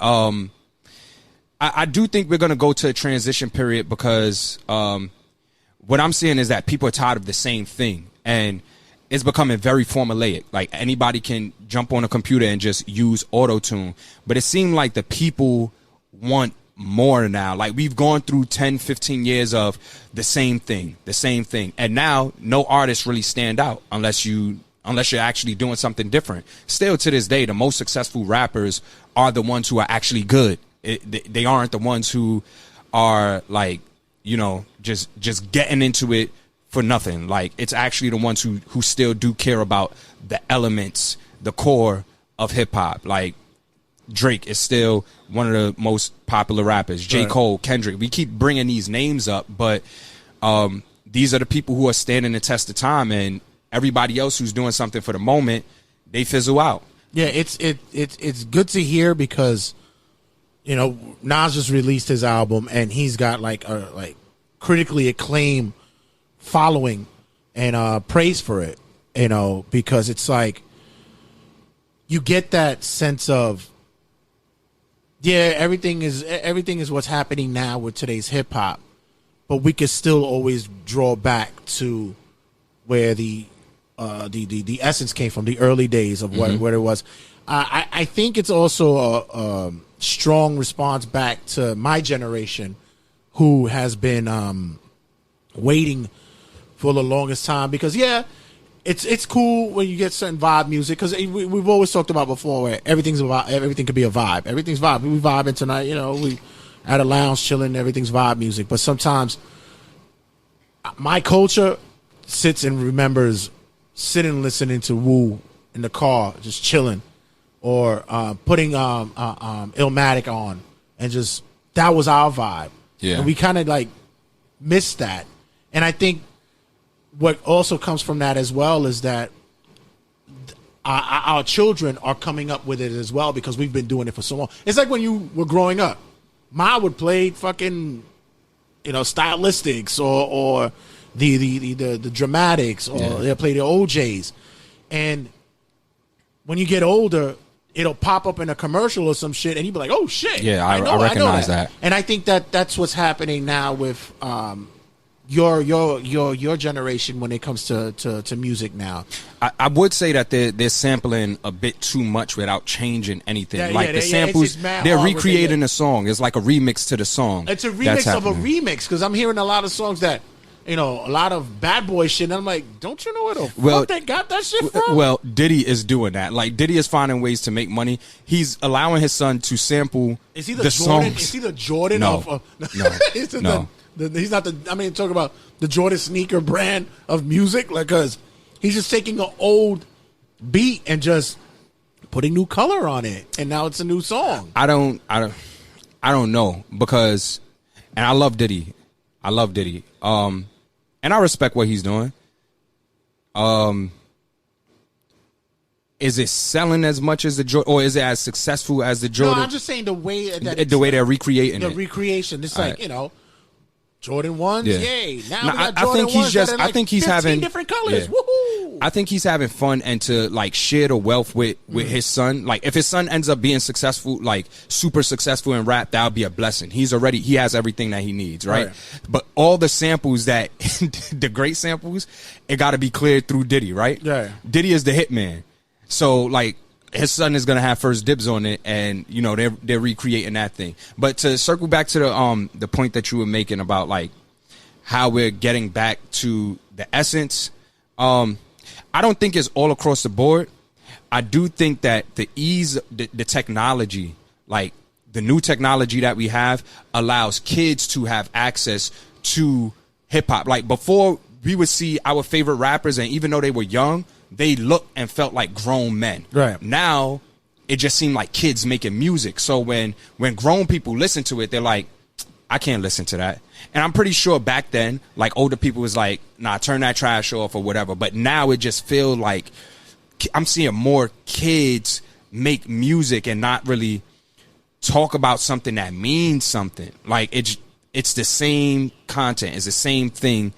I do think we're gonna go to a transition period, because what I'm seeing is that people are tired of the same thing, and it's becoming very formulaic. Like, anybody can jump on a computer and just use auto-tune. But it seemed like the people want more now. Like, we've gone through 10, 15 years of the same thing. And now no artists really stand out unless you're actually doing something different. Still to this day, the most successful rappers are the ones who are actually good. They aren't the ones who are like, just getting into it for nothing. Like, it's actually the ones who still do care about the elements, the core of hip hop. Like, Drake is still one of the most popular rappers. J. Cole, Kendrick. We keep bringing these names up, but these are the people who are standing the test of time, and everybody else who's doing something for the moment, they fizzle out. Yeah, it's good to hear, because Nas just released his album, and he's got like critically acclaimed following and praise for it. Because it's like, you get that sense of, everything is what's happening now with today's hip hop, but we can still always draw back to where the essence came from, the early days of what it was. I think it's also a strong response back to my generation, who has been waiting for the longest time, because it's cool when you get certain vibe music, because we've always talked about before where everything could be a vibe. Everything's vibe. We vibing tonight, we at a lounge chilling, everything's vibe music. But sometimes my culture sits and remembers sitting listening to Wu in the car, just chilling, or putting Illmatic on, and just, that was our vibe. Yeah. And we kind of like missed that. And I think what also comes from that as well is that our children are coming up with it as well, because we've been doing it for so long. It's like when you were growing up, Ma would play fucking, Stylistics or the Dramatics, or they'll play the OJs. And when you get older, it'll pop up in a commercial or some shit, and you'll be like, oh shit. Yeah, I recognize that. And I think that's what's happening now with your generation when it comes to music now? I would say that they're sampling a bit too much without changing anything. The samples, they're recreating a song. It's like a remix to the song. It's a remix of a remix, because I'm hearing a lot of songs that, a lot of bad boy shit, and I'm like, don't you know where the fuck they got that shit from? Well, Diddy is doing that. Like, Diddy is finding ways to make money. He's allowing his son to sample the songs. Is he the Jordan No. of... No. He's not the... I mean, talk about the Jordan sneaker brand of music, like, because he's just taking an old beat and just putting new color on it, and now it's a new song. I don't know, because... And I love Diddy. And I respect what he's doing. Is it selling as much as the Jordan, or is it as successful as the Jordan? No, I'm just saying the way that the way they're recreating the it. recreation. It's like, Jordan 1s, yay. Now we got I Jordan think he's 1s just. that are like I think he's 15 having different colors. Yeah. Woohoo! I think he's having fun and to like share the wealth with his son. Like, if his son ends up being successful, like super successful in rap, that would be a blessing. He has everything that he needs, right? But all the samples that the great samples, it got to be cleared through Diddy, right? Yeah. Diddy is the hitman, so like his son is gonna have first dibs on it, and they're recreating that thing. But to circle back to the point that you were making about like how we're getting back to the essence. I don't think it's all across the board. I do think that the ease, the technology, like the new technology that we have, allows kids to have access to hip hop. Like, before, we would see our favorite rappers, and even though they were young, they looked and felt like grown men. Right. Now, it just seemed like kids making music. So when grown people listen to it, they're like, I can't listen to that. And I'm pretty sure back then, like, older people was like, nah, turn that trash off or whatever. But now it just feels like I'm seeing more kids make music and not really talk about something that means something. Like, it's the same content. It's the same thing.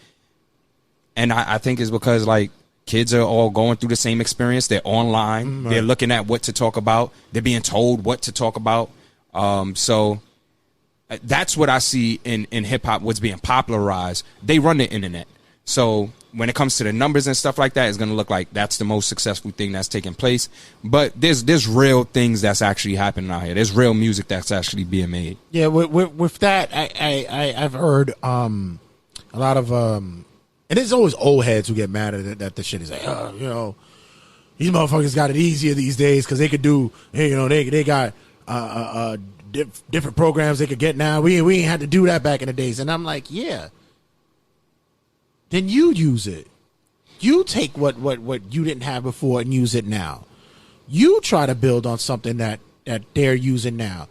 And I think it's because, like, kids are all going through the same experience. They're online. Right. They're looking at what to talk about. They're being told what to talk about. So that's what I see in hip hop, what's being popularized. They run the internet. So when it comes to the numbers and stuff like that, it's going to look like that's the most successful thing that's taking place. But there's real things that's actually happening out here. There's real music that's actually being made. Yeah, with that, I've heard a lot of and there's always old heads who get mad at it, that the shit is like, these motherfuckers got it easier these days because they could do, they got different programs they could get now. We ain't had to do that back in the days. And I'm like, yeah. Then you use it. You take what you didn't have before and use it now. You try to build on something that they're using now.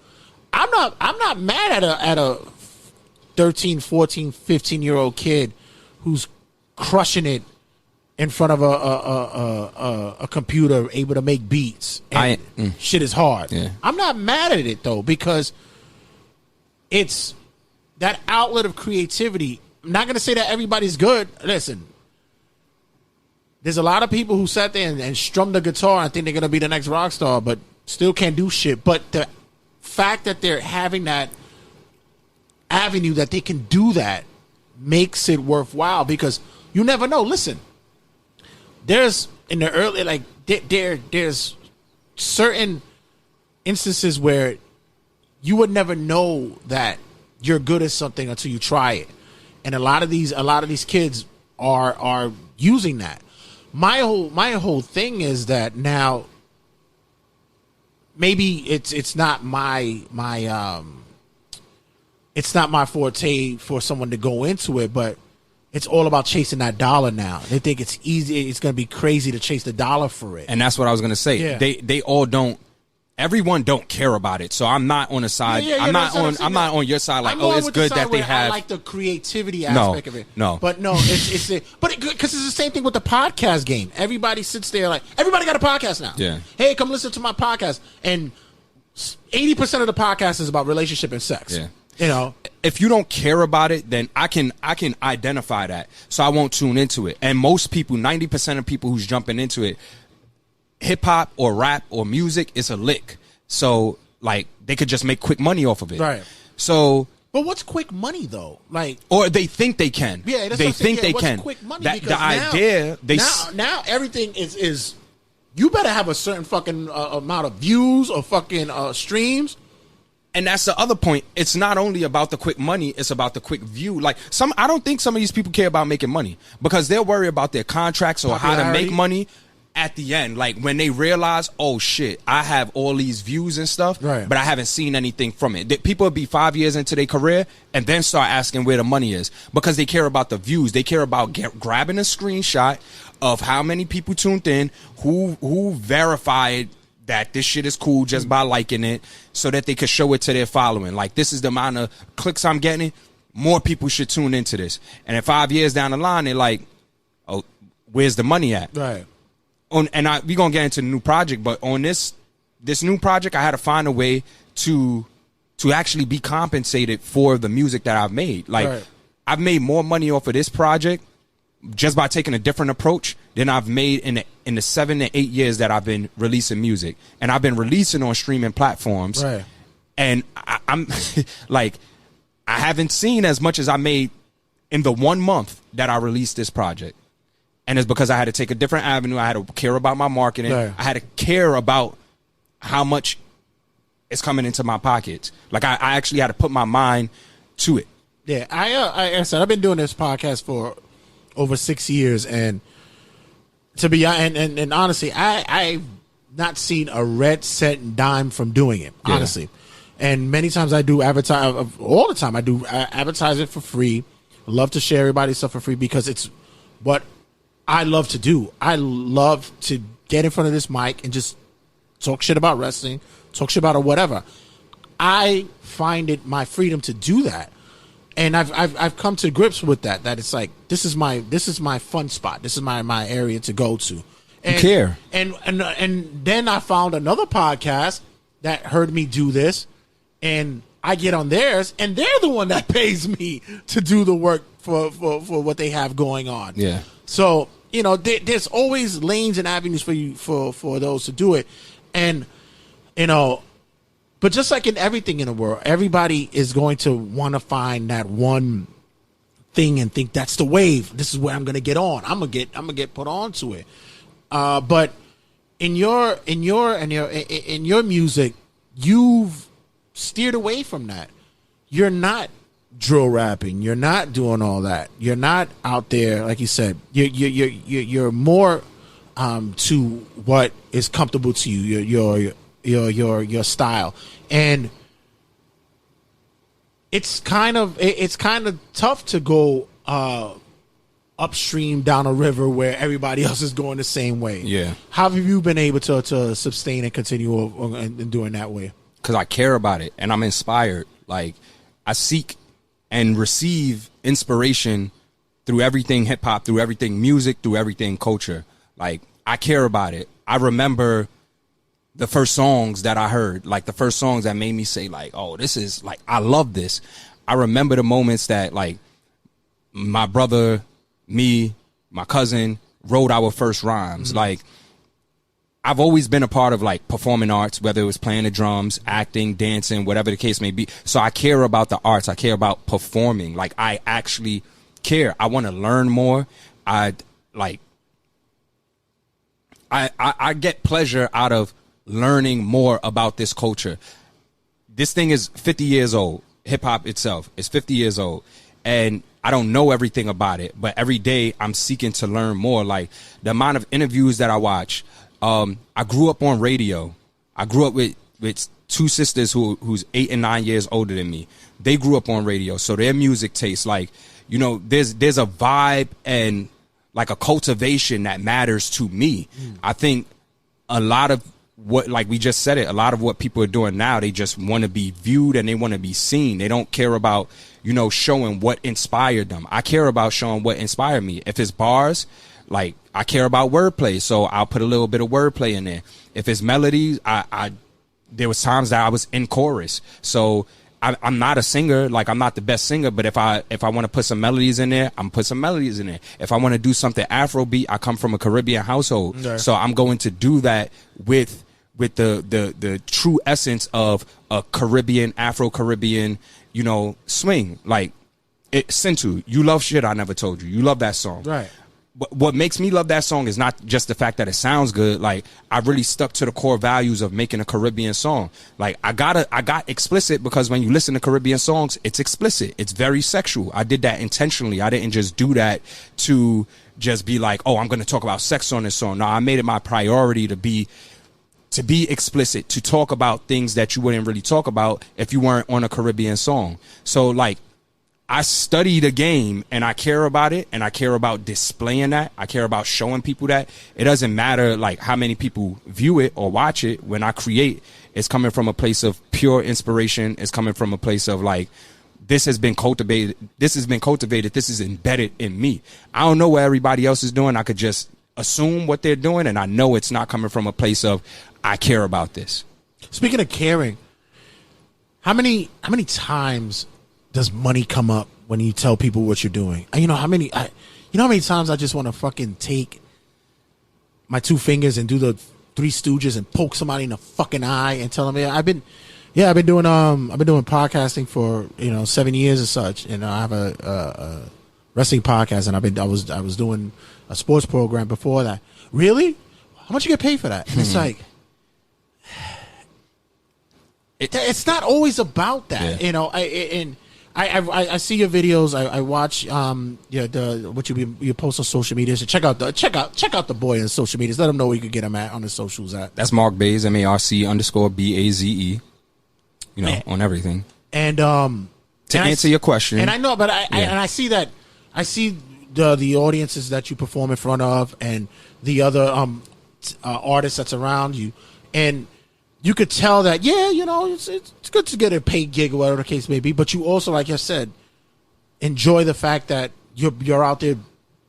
I'm not mad at a 13, 14, 15-year-old kid who's crushing it in front of a computer, able to make beats. And shit is hard. Yeah. I'm not mad at it though, because it's that outlet of creativity. I'm not going to say that everybody's good. Listen, there's a lot of people who sat there and strummed the guitar and think they're going to be the next rock star, but still can't do shit. But the fact that they're having that avenue that they can do that makes it worthwhile, because you never know. Listen, there's in the early, like there's certain instances where you would never know that you're good at something until you try it. And a lot of these kids are using that. My whole thing is that now maybe it's not my it's not my forte for someone to go into it, but it's all about chasing that dollar now. They think it's easy. It's going to be crazy to chase the dollar for it. And that's what I was going to say. Yeah. They all don't. Everyone don't care about it. So I'm not on the side. I'm not on your side. Like, it's good that they have. I like the creativity aspect of it. No, but no, it's because it's the same thing with the podcast game. Everybody sits there like, everybody got a podcast now. Yeah. Hey, come listen to my podcast, and 80% of the podcast is about relationship and sex. Yeah. If you don't care about it, then I can identify that, so I won't tune into it. And most people, 90% of people who's jumping into it, hip hop or rap or music, is a lick. So like they could just make quick money off of it. Right. So But what's quick money though? Like, or they think they can. Yeah, they think they what's can. Quick money? The idea now everything is. You better have a certain fucking amount of views or fucking streams. And that's the other point. It's not only about the quick money, it's about the quick view. Like I don't think some of these people care about making money because they'll worry about their contracts or how to make money at the end. Like when they realize, oh shit, I have all these views and stuff, but I haven't seen anything from it. People will be 5 years into their career and then start asking where the money is because they care about the views. They care about grabbing a screenshot of how many people tuned in, who verified that this shit is cool just by liking it so that they could show it to their following. Like, this is the amount of clicks I'm getting. More people should tune into this. And in 5 years down the line, they're like, oh, where's the money at? Right. We're going to get into the new project, but on this new project, I had to find a way to actually be compensated for the music that I've made. Like, I've made more money off of this project just by taking a different approach than I've made in the 7 to 8 years that I've been releasing music. And I've been releasing on streaming platforms. Right. And I'm like, I haven't seen as much as I made in the 1 month that I released this project. And it's because I had to take a different avenue. I had to care about my marketing. Right. I had to care about how much is coming into my pockets. Like, I actually had to put my mind to it. Yeah, I said, I've been doing this podcast for over 6 years, and to be and honestly, I've not seen a red cent dime from doing it, honestly. And many times I do advertise, all the time I do advertise it for free. I love to share everybody's stuff for free because it's what I love to do. I love to get in front of this mic and just talk shit about wrestling, talk shit about or whatever. I find it my freedom to do that. And I've come to grips with that it's like, this is my fun spot. This is my area to go to. And, you care. And then I found another podcast that heard me do this, and I get on theirs, and they're the one that pays me to do the work for what they have going on. Yeah. So, you know, there's always lanes and avenues for you for those to do it. And, you know, but just like in everything in the world, everybody is going to want to find that one thing and think that's the wave. This is where I'm going to get on. I'm gonna get put onto it. But in your music, you've steered away from that. You're not drill rapping. You're not doing all that. You're not out there, like you said. You're more to what is comfortable to you. Your style, and it's kind of tough to go upstream down a river where everybody else is going the same way. Yeah. How have you been able to sustain and continue in doing that way? Because I care about it and I'm inspired. Like, I seek and receive inspiration through everything hip hop, through everything music, through everything culture. Like, I care about it. I remember the first songs that I heard, like the first songs that made me say, like, oh, this is like, I love this. I remember the moments that, like, my brother, me, my cousin wrote our first rhymes. Mm-hmm. Like, I've always been a part of, like, performing arts, whether it was playing the drums, acting, dancing, whatever the case may be. So I care about the arts. I care about performing. Like, I actually care. I want to learn more. I get pleasure out of learning more about this culture. This thing is 50 years old. Hip hop itself is 50 years old. And I don't know everything about it, but every day I'm seeking to learn more. Like, the amount of interviews that I watch. I grew up on radio. I grew up with two sisters who's 8 and 9 years older than me. They grew up on radio. So their music tastes like, you know, there's a vibe and like a cultivation that matters to me. I think a lot of what, like we just said it, a lot of what people are doing now, they just want to be viewed and they want to be seen. They don't care about, you know, showing what inspired them. I care about showing what inspired me. If it's bars, like, I care about wordplay, so I'll put a little bit of wordplay in there. If it's melodies, there was times that I was in chorus. So I'm not a singer, like, I'm not the best singer, but if I want to put some melodies in there, I'm put some melodies in there. If I want to do something Afrobeat, I come from a Caribbean household, so I'm going to do that with with the true essence of a Caribbean, Afro-Caribbean, swing. Like, Sintu, you love Shit I Never Told You. You love that song. Right. What makes me love that song is not just the fact that it sounds good. Like, I really stuck to the core values of making a Caribbean song. Like, I got explicit because when you listen to Caribbean songs, it's explicit. It's very sexual. I did that intentionally. I didn't just do that to just be like, oh, I'm going to talk about sex on this song. No, I made it my priority to be explicit, to talk about things that you wouldn't really talk about if you weren't on a Caribbean song. So, like, I study the game and I care about it, and I care about displaying that. I care about showing people that. It doesn't matter like how many people view it or watch it. When I create, it's coming from a place of pure inspiration. It's coming from a place of like, this has been cultivated. This is embedded in me. I don't know what everybody else is doing. I could just assume what they're doing, and I know it's not coming from a place of I care about this. Speaking of caring, how many times does money come up when you tell people what you're doing? You know how many times I just want to fucking take my two fingers and do the Three Stooges and poke somebody in the fucking eye and tell them, I've been doing podcasting for 7 years or such, and I have a wrestling podcast, and I was doing a sports program before that. Really? How much you get paid for that? And it's like, it's not always about that, I see your videos. I watch what you post on social media. So check out the boy on social media. Let him know where you can get him at on the socials at. That's Marc-Baze, MARC_BAZE. On everything. And to answer your question, and I know, but I see that. I see the audiences that you perform in front of, and the other artists that's around you, and you could tell that, it's good to get a paid gig or whatever the case may be, but you also, like I said, enjoy the fact that you're out there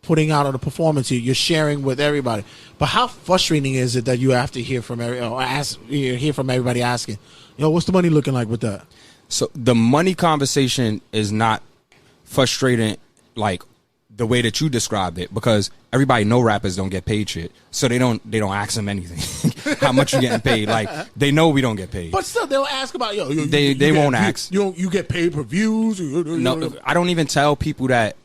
putting out on a performance, you're sharing with everybody. But how frustrating is it that you have to hear from everybody asking, what's the money looking like with that? So the money conversation is not frustrating like the way that you described it, because everybody know rappers don't get paid shit, so they don't ask them anything. How much you getting paid? Like, they know we don't get paid, but still they'll ask about they won't ask. You get paid per views? No, I don't even tell people that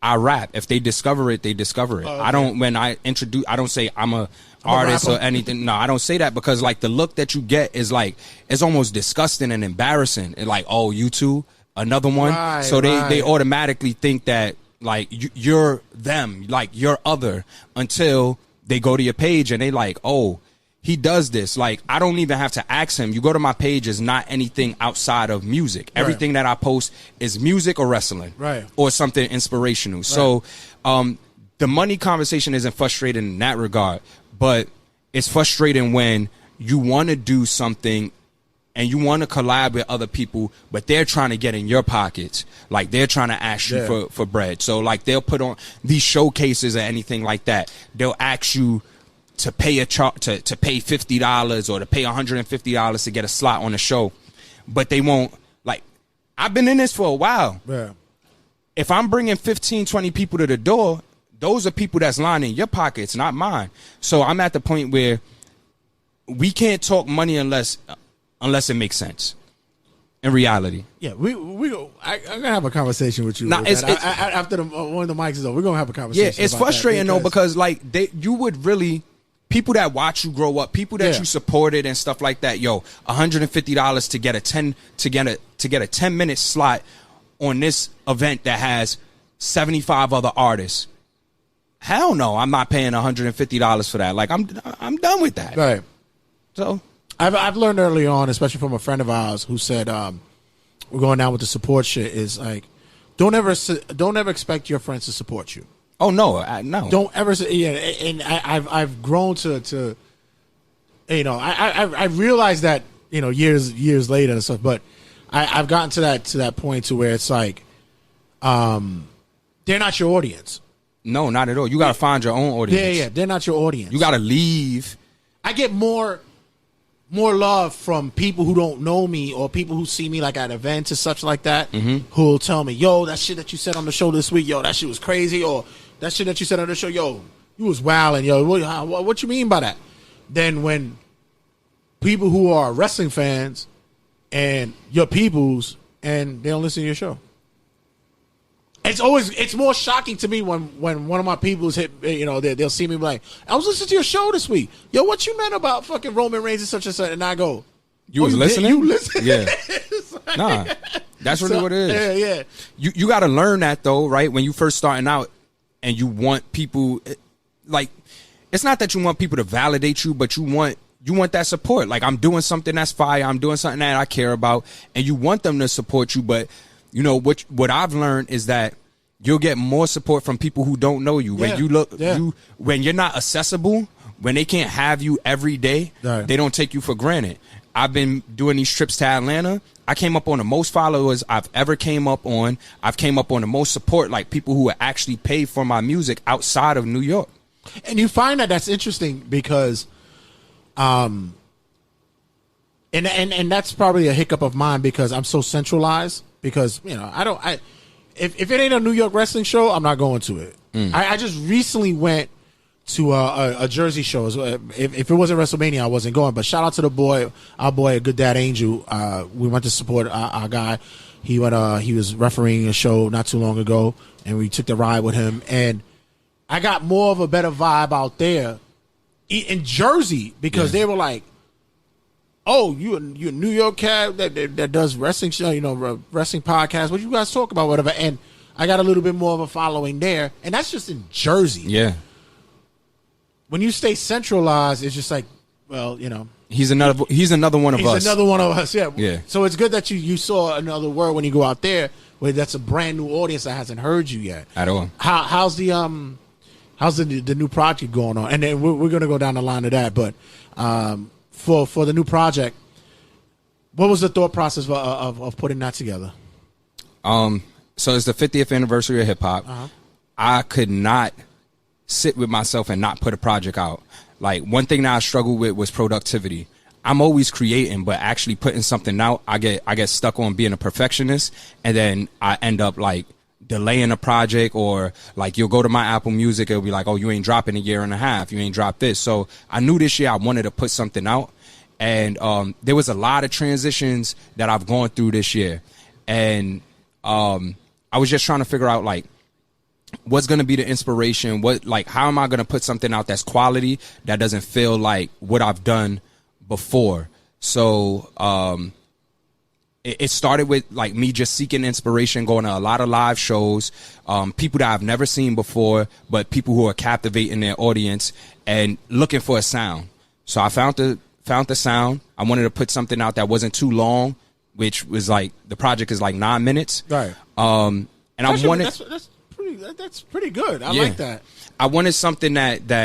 I rap. If they discover it, they discover it. Okay. I don't, when I introduce, I don't say I'm a artist or anything. No, I don't say that, because like the look that you get is like, it's almost disgusting and embarrassing. And like, oh, you too, another one. Right, so they automatically think that like you're them, like you're other, until they go to your page and they like, oh, he does this. Like, I don't even have to ask him. You go to my page, is not anything outside of music. Right. Everything that I post is music or wrestling, right, or something inspirational. Right. So the money conversation isn't frustrating in that regard, but it's frustrating when you want to do something and you want to collab with other people, but they're trying to get in your pockets. Like, they're trying to ask you for bread. So like, they'll put on these showcases or anything like that. They'll ask you to pay to pay $50 or to pay $150 to get a slot on the show, but they won't. Like, I've been in this for a while. Yeah. If I'm bringing 15, 20 people to the door, those are people that's lining your pockets, not mine. So I'm at the point where we can't talk money unless it makes sense. In reality, yeah, I'm gonna have a conversation with you. After one of the mics is over, we're gonna have a conversation. Yeah, it's frustrating though, because like you would really, people that watch you grow up, people that you supported and stuff like that. Yo, $150 to get a 10-minute slot on this event that has 75 other artists. Hell no, I'm not paying $150 for that. Like, I'm done with that. Right. So I've learned early on, especially from a friend of ours who said, we're going down with the support shit, is like, don't ever expect your friends to support you. Oh no, no. Don't ever say, and I've grown to I realized that, years later and stuff, but I've gotten to that point to where it's like, they're not your audience. No, not at all. You gotta find your own audience. Yeah, they're not your audience. You gotta leave. I get more love from people who don't know me, or people who see me like at events and such like that, who will tell me, yo, that shit that you said on the show this week, yo, that shit was crazy, or that shit that you said on the show, yo, you was wilding, yo, what you mean by that? Then when people who are wrestling fans and your peoples, and they don't listen to your show. It's more shocking to me when one of my peoples hit, they'll see me like, I was listening to your show this week. Yo, what you meant about fucking Roman Reigns and such and such? And I go, you was listening? You listen? Yeah. Nah, that's really what it is. Yeah. You got to learn that though, right? When you first starting out and you want people, like, it's not that you want people to validate you, but you want that support. Like, I'm doing something that's fire. I'm doing something that I care about, and you want them to support you. But what I've learned is that you'll get more support from people who don't know you. When you're not accessible, when they can't have you every day, they don't take you for granted. I've been doing these trips to Atlanta. I came up on the most followers I've ever came up on. I've came up on the most support, like people who actually pay for my music outside of New York. And you find that that's interesting because, and that's probably a hiccup of mine because I'm so centralized because, if it ain't a New York wrestling show, I'm not going to it. I just recently went to a Jersey show. If it wasn't WrestleMania, I wasn't going. But shout out to our boy, Good Dad Angel. We went to support our guy. He was refereeing a show not too long ago, and we took the ride with him. And I got more of a better vibe out there in Jersey because they were like, "Oh, you a New York cat that does wrestling show, wrestling podcast. What you guys talk about, whatever." And I got a little bit more of a following there, and that's just in Jersey. Yeah. When you stay centralized, it's just like, he's another one of us. He's another one of us. Yeah. Yeah. So it's good that you saw another word when you go out there where that's a brand new audience that hasn't heard you yet at all. How's the new project going on? And then we're going to go down the line of that, but for the new project, what was the thought process of putting that together? So it's the 50th anniversary of hip hop. I could not sit with myself and not put a project out. Like, one thing that I struggled with was productivity. I'm always creating, but actually putting something out, I get stuck on being a perfectionist, and then I end up like delaying a project, or like you'll go to my Apple Music, it'll be like, oh, you ain't dropping a year and a half, you ain't dropped this. So I knew this year I wanted to put something out, and there was a lot of transitions that I've gone through this year, and I was just trying to figure out like what's going to be the inspiration, how am I going to put something out that's quality, that doesn't feel like what I've done before. So it started with like me just seeking inspiration, going to a lot of live shows, people that I've never seen before, but people who are captivating their audience, and looking for a sound. So I found the sound. I wanted to put something out that wasn't too long, which was like, the project is like 9 minutes. Right. And actually, I wanted that's pretty good. I like that. I wanted something that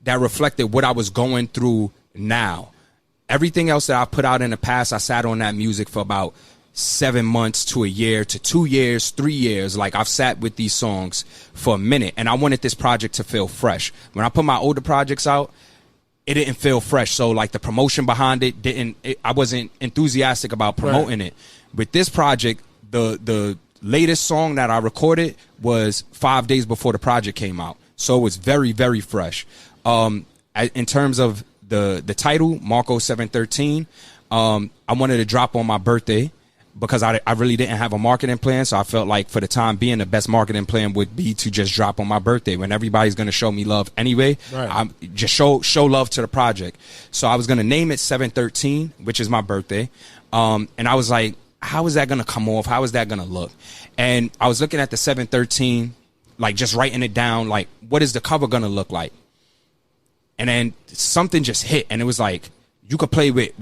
reflected what I was going through now. Everything else that I put out in the past, I sat on that music for about 7 months to a year to 2 years, 3 years. Like, I've sat with these songs for a minute, and I wanted this project to feel fresh. When I put my older projects out, it didn't feel fresh. So like the promotion behind it I wasn't enthusiastic about promoting it. With this project, the latest song that I recorded was 5 days before the project came out. So it was very, very fresh. In terms of the title, Marco 713, I wanted to drop on my birthday because I really didn't have a marketing plan. So I felt like for the time being, the best marketing plan would be to just drop on my birthday when everybody's going to show me love anyway. Right. Just show love to the project. So I was going to name it 713, which is my birthday. And I was like, how is that going to come off? How is that going to look? And I was looking at the 713, like just writing it down, like, what is the cover going to look like? And then something just hit, and it was like, you could play with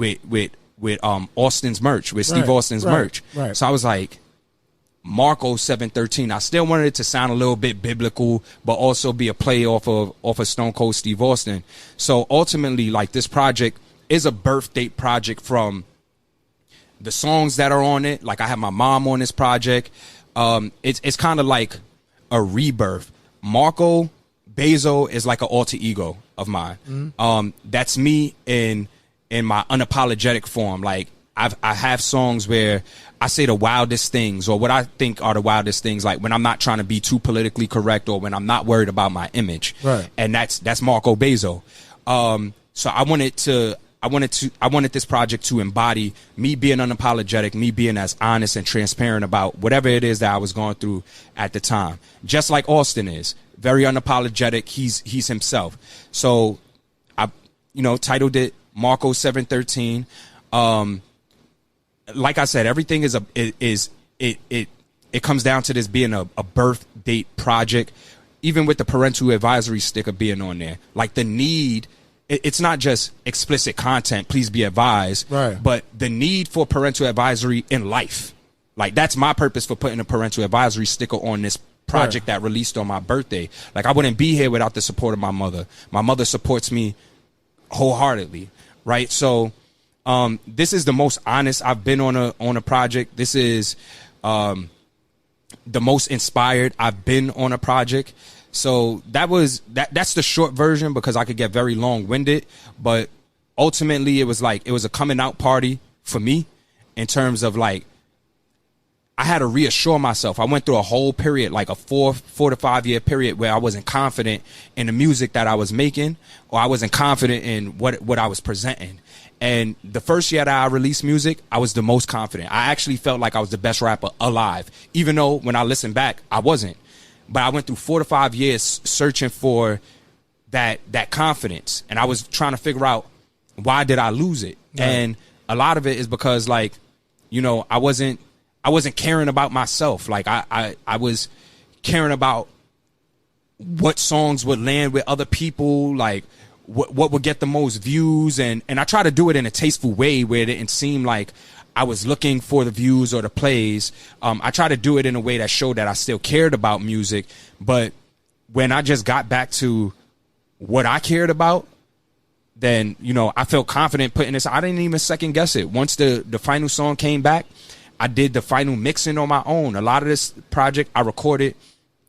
Austin's merch, with Steve Austin's merch. Right. So I was like, Marco 713. I still wanted it to sound a little bit biblical, but also be a play off of Stone Cold Steve Austin. So ultimately, like, this project is a birth date project from the songs that are on it. Like, I have my mom on this project. It's kind of like a rebirth. Marc-Baze is like an alter ego of mine. Mm-hmm. That's me in my unapologetic form. Like, I have songs where I say the wildest things, or what I think are the wildest things, like when I'm not trying to be too politically correct, or when I'm not worried about my image. Right. And that's Marc-Baze. So I wanted to I wanted this project to embody me being unapologetic, me being as honest and transparent about whatever it is that I was going through at the time. Just like Austin is, very unapologetic. He's himself. So I, titled it Marco 713. Like I said, everything it comes down to this being a birth date project, even with the parental advisory sticker being on there. Like the need, it's not just explicit content, please be advised, right, but the need for parental advisory in life. Like that's my purpose for putting a parental advisory sticker on this project that released on my birthday. Like I wouldn't be here without the support of my mother. My mother supports me wholeheartedly, right? So this is the most honest I've been on a project. This is the most inspired I've been on a project. So that's the short version, because I could get very long-winded, but ultimately it was a coming out party for me, in terms of like I had to reassure myself. I went through a whole period, like a 4 to 5 year period, where I wasn't confident in the music that I was making, or I wasn't confident in what I was presenting. And the first year that I released music, I was the most confident. I actually felt like I was the best rapper alive, even though when I listen back, I wasn't. But I went through 4 to 5 years searching for that confidence. And I was trying to figure out, why did I lose it? Right. And a lot of it is because, like, I wasn't caring about myself. Like I was caring about what songs would land with other people, like what would get the most views. And I try to do it in a tasteful way where it didn't seem like I was looking for the views or the plays. I try to do it in a way that showed that I still cared about music. But when I just got back to what I cared about, then, I felt confident putting this. I didn't even second guess it. Once the final song came back, I did the final mixing on my own. A lot of this project I recorded.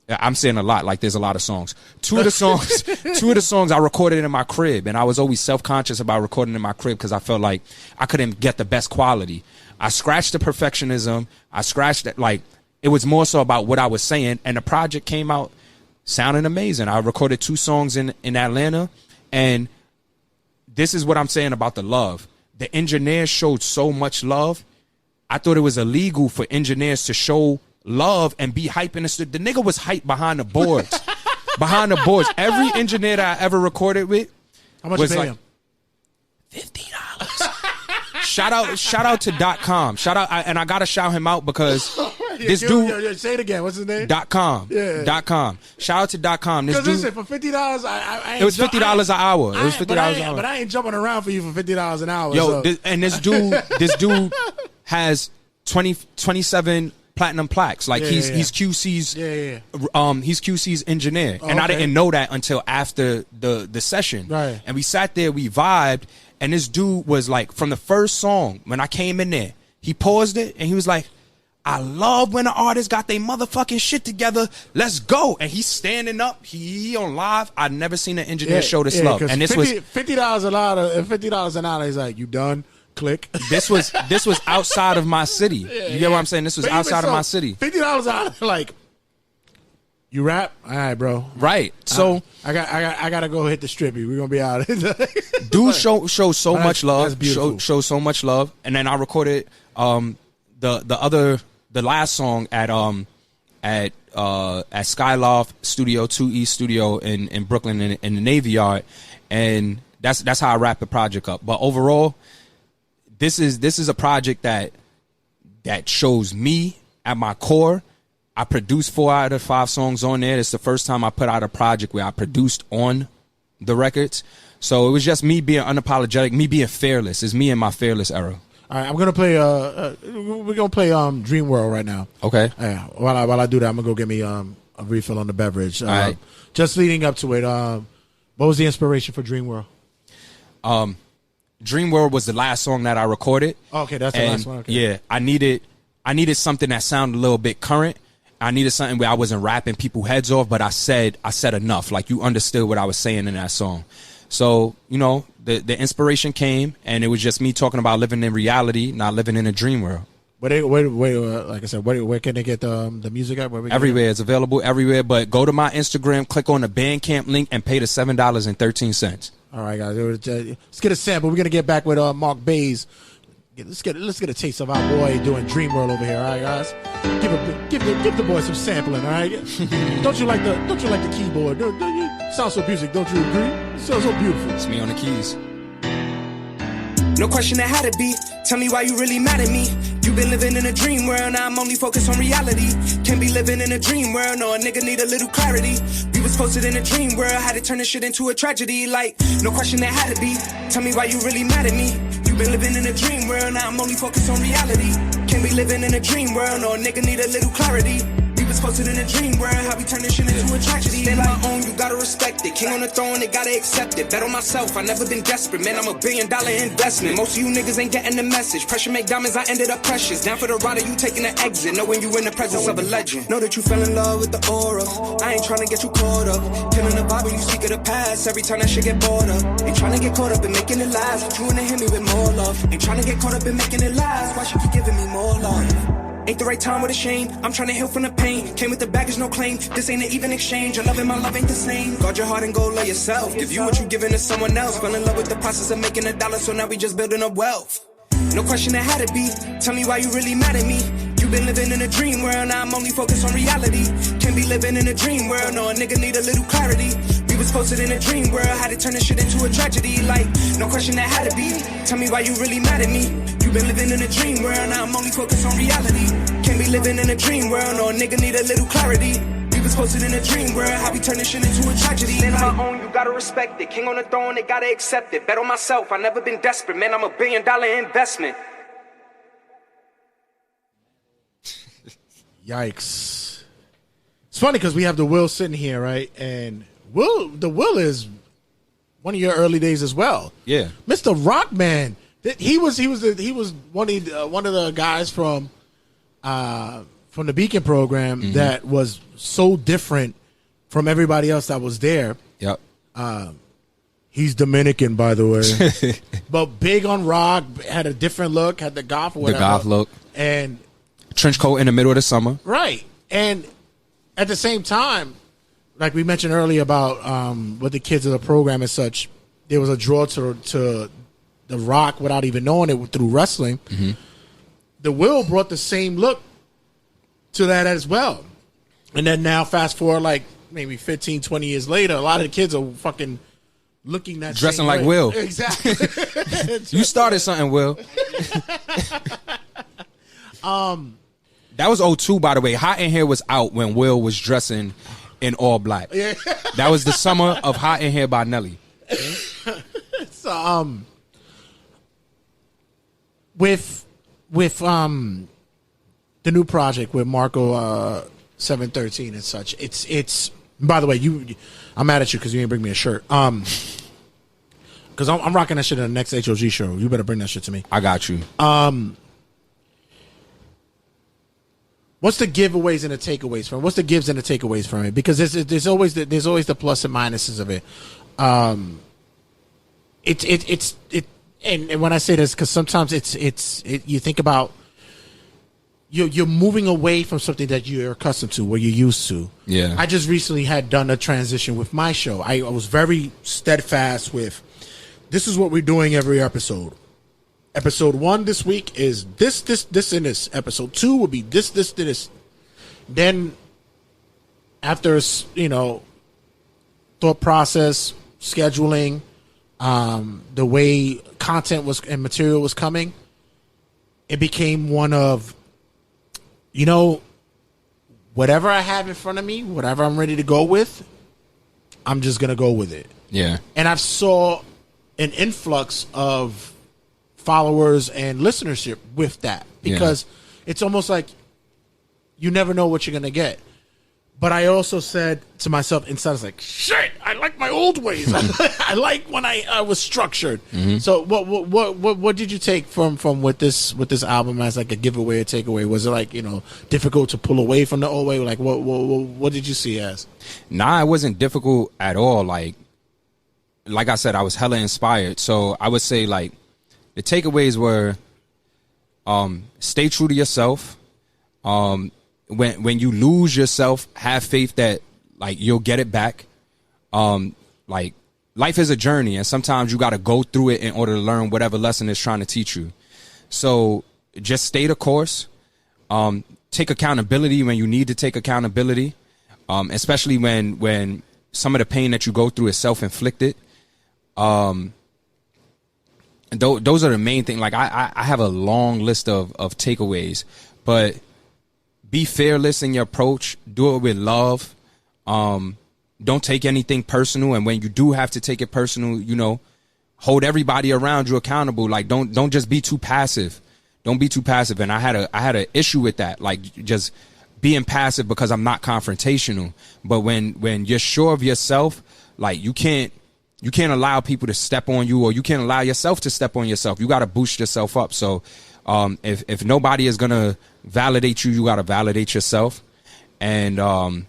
I'm saying a lot, like there's a lot of songs. Two of the songs I recorded in my crib, and I was always self-conscious about recording in my crib because I felt like I couldn't get the best quality. I scratched the perfectionism. I scratched it. Like, it was more so about what I was saying, and the project came out sounding amazing. I recorded 2 songs in Atlanta, and this is what I'm saying about the love. The engineers showed so much love. I thought it was illegal for engineers to show love and be hyping the The nigga was hyped behind the boards. Behind the boards. Every engineer that I ever recorded with, how much was you pay like him? $50. Shout out to .com. And I gotta shout him out because this dude. Say it again. What's his name? .com. Yeah. .com. Shout out to .com. This dude. Listen, for $50, I ain't it was $50 an hour. It was $50 an hour. But I ain't jumping around for you for $50 an hour. Yo, so. this dude has 27 platinum plaques. Like he's QC's he's QC's engineer. And I didn't know that until after the session. Right. And we sat there, we vibed, and this dude was like, from the first song, when I came in there, he paused it and he was like, I love when the artists got their motherfucking shit together. Let's go. And he's standing up. He on live. I've never seen an engineer show this love. And this was $50 a lot of $50 an hour. He's like, you done? Click. This was outside of my city. You get what I'm saying? This was outside of my city. $50 out, like, you rap? All right, bro. Right. So I gotta go hit the strippy. We're gonna be out. Dude show so much love. That's beautiful. Show so much love. And then I recorded the last song at Skyloft Studio 2E Studio in Brooklyn in the Navy Yard, and that's how I wrapped the project up. But overall, this is a project that shows me at my core. I produced 4 out of 5 songs on there. It's the first time I put out a project where I produced on the records. So it was just me being unapologetic, me being fearless. It's me in my fearless era. All right, I'm gonna play. We're gonna play Dream World right now. Okay. While I do that, I'm gonna go get me a refill on the beverage. All right. Just leading up to it, what was the inspiration for Dream World? Dream World was the last song that I recorded. Okay, that's the last one. Okay. Yeah, I needed something that sounded a little bit current. I needed something where I wasn't rapping people's heads off, but I said enough. Like, you understood what I was saying in that song. So, the inspiration came, and it was just me talking about living in reality, not living in a dream world. Wait, like I said, where can they get the music at? Everywhere. It's available everywhere, but go to my Instagram, click on the Bandcamp link, and pay the $7.13. All right, guys. Let's get a sample. We're gonna get back with Marc-Baze. Let's get a taste of our boy doing Dream World over here. All right, guys. Give the boy some sampling. All right. Don't you like the keyboard? Don't you sound so music? Don't you agree? It sounds so beautiful. It's me on the keys. No question that had to be. Tell me why you really mad at me. You been living in a dream world, now I'm only focused on reality. Can't be living in a dream world, no, a nigga need a little clarity. We was posted in a dream world, had to turn this shit into a tragedy. Like, no question that had to be. Tell me why you really mad at me. You been living in a dream world, now I'm only focused on reality. Can't be living in a dream world, no, a nigga need a little clarity. We was posted in a dream world, how we turn this shit into a tragedy. Stand on my own, you gotta respect it. King on the throne, they gotta accept it. Bet on myself, I never been desperate. Man, I'm $1 billion investment. Most of you niggas ain't getting the message. Pressure make diamonds, I ended up precious. Down for the ride, you taking the exit. Knowing you in the presence of a legend. Know that you fell in love with the aura. I ain't trying to get you caught up. Killing the vibe when you speak of the past. Every time that shit get bored up. Ain't trying to get caught up in making it last. But you wanna hit me with more love. Ain't trying to get caught up in making it last. Why she keep giving me more love? Ain't the right time with a shame. I'm trying to heal from the pain. Came with the baggage, no claim. This ain't an even exchange. Your love and my love ain't the same. Guard your heart and go love yourself. Give you what you giving to someone else. Fell in love with the process of making a dollar, so now we just building up wealth. No question that had to be. Tell me why you really mad at me. You been living in a dream world, now I'm only focused on reality. Can't be living in a dream world, no, a nigga need a little clarity. We was posted in a dream world, had to turn this shit into a tragedy. Like, no question that had to be. Tell me why you really mad at me. You been living in a dream world, now I'm only focused on reality. Can't be living in a dream world, no, a nigga need a little clarity. We was posted in a dream world, how we turn this shit into a tragedy. Stand on my own, you gotta respect it. King on the throne, they gotta accept it. Bet on myself, I never been desperate. Man, I'm $1 billion investment. Yikes. It's funny because we have the Will sitting here, right? And the Will is one of your early days as well. Yeah. Mr. Rockman. He was one of the guys from the Beacon program that was so different from everybody else that was there. Yep. He's Dominican, by the way. But big on rock, had a different look, had the goth or whatever. The goth look. And trench coat in the middle of the summer. Right. And at the same time, like we mentioned earlier about with the kids of the program and such, there was a draw to the rock without even knowing it through wrestling. Mm-hmm. The Will brought the same look to that as well. And then now fast forward like maybe 15, 20 years later, a lot of the kids are fucking looking that dressing same like way. Will. Exactly. You started something, Will. That was 2002, by the way. Hot in Here was out when Will was dressing in all black. Yeah. That was the summer of Hot in Here by Nelly. So with the new project with Marco 713 and such, it's by the way, I'm mad at you because you didn't bring me a shirt. Because I'm rocking that shit in the next HOG show. You better bring that shit to me. I got you. What's the giveaways and the takeaways from it? What's the gives and the takeaways from it? Because there's always the plus and minuses of it. And when I say this, because sometimes you think about you're moving away from something that you're accustomed to, what you're used to. Yeah. I just recently had done a transition with my show. I was very steadfast with this is what we're doing every episode. Episode 1 this week is this, and this. Episode 2 will be this. Then, after thought process, scheduling, the way content was and material was coming, it became one of, whatever I have in front of me, whatever I'm ready to go with, I'm just gonna go with it. Yeah. And I saw an influx of followers and listenership with that because it's almost like you never know what you're going to get. But I also said to myself inside, I was like, shit, I like my old ways. I like when I was structured. Mm-hmm. So what did you take from with this album as like a giveaway or takeaway? Was it like, difficult to pull away from the old way? Like what did you see as? Nah, it wasn't difficult at all. Like I said, I was hella inspired. So I would say like, the takeaways were stay true to yourself. When you lose yourself, have faith that like you'll get it back. Like life is a journey, and sometimes you got to go through it in order to learn whatever lesson it's trying to teach you. So just stay the course. Take accountability when you need to take accountability, especially when some of the pain that you go through is self-inflicted. Those are the main things. Like I have a long list of takeaways, but be fearless in your approach. Do it with love. Don't take anything personal. And when you do have to take it personal, you know, hold everybody around you accountable. Like don't just be too passive. Don't be too passive. And I had an issue with that. Like just being passive because I'm not confrontational. But when you're sure of yourself, like you can't allow people to step on you, or you can't allow yourself to step on yourself. You got to boost yourself up. So if nobody is going to validate you, you got to validate yourself. And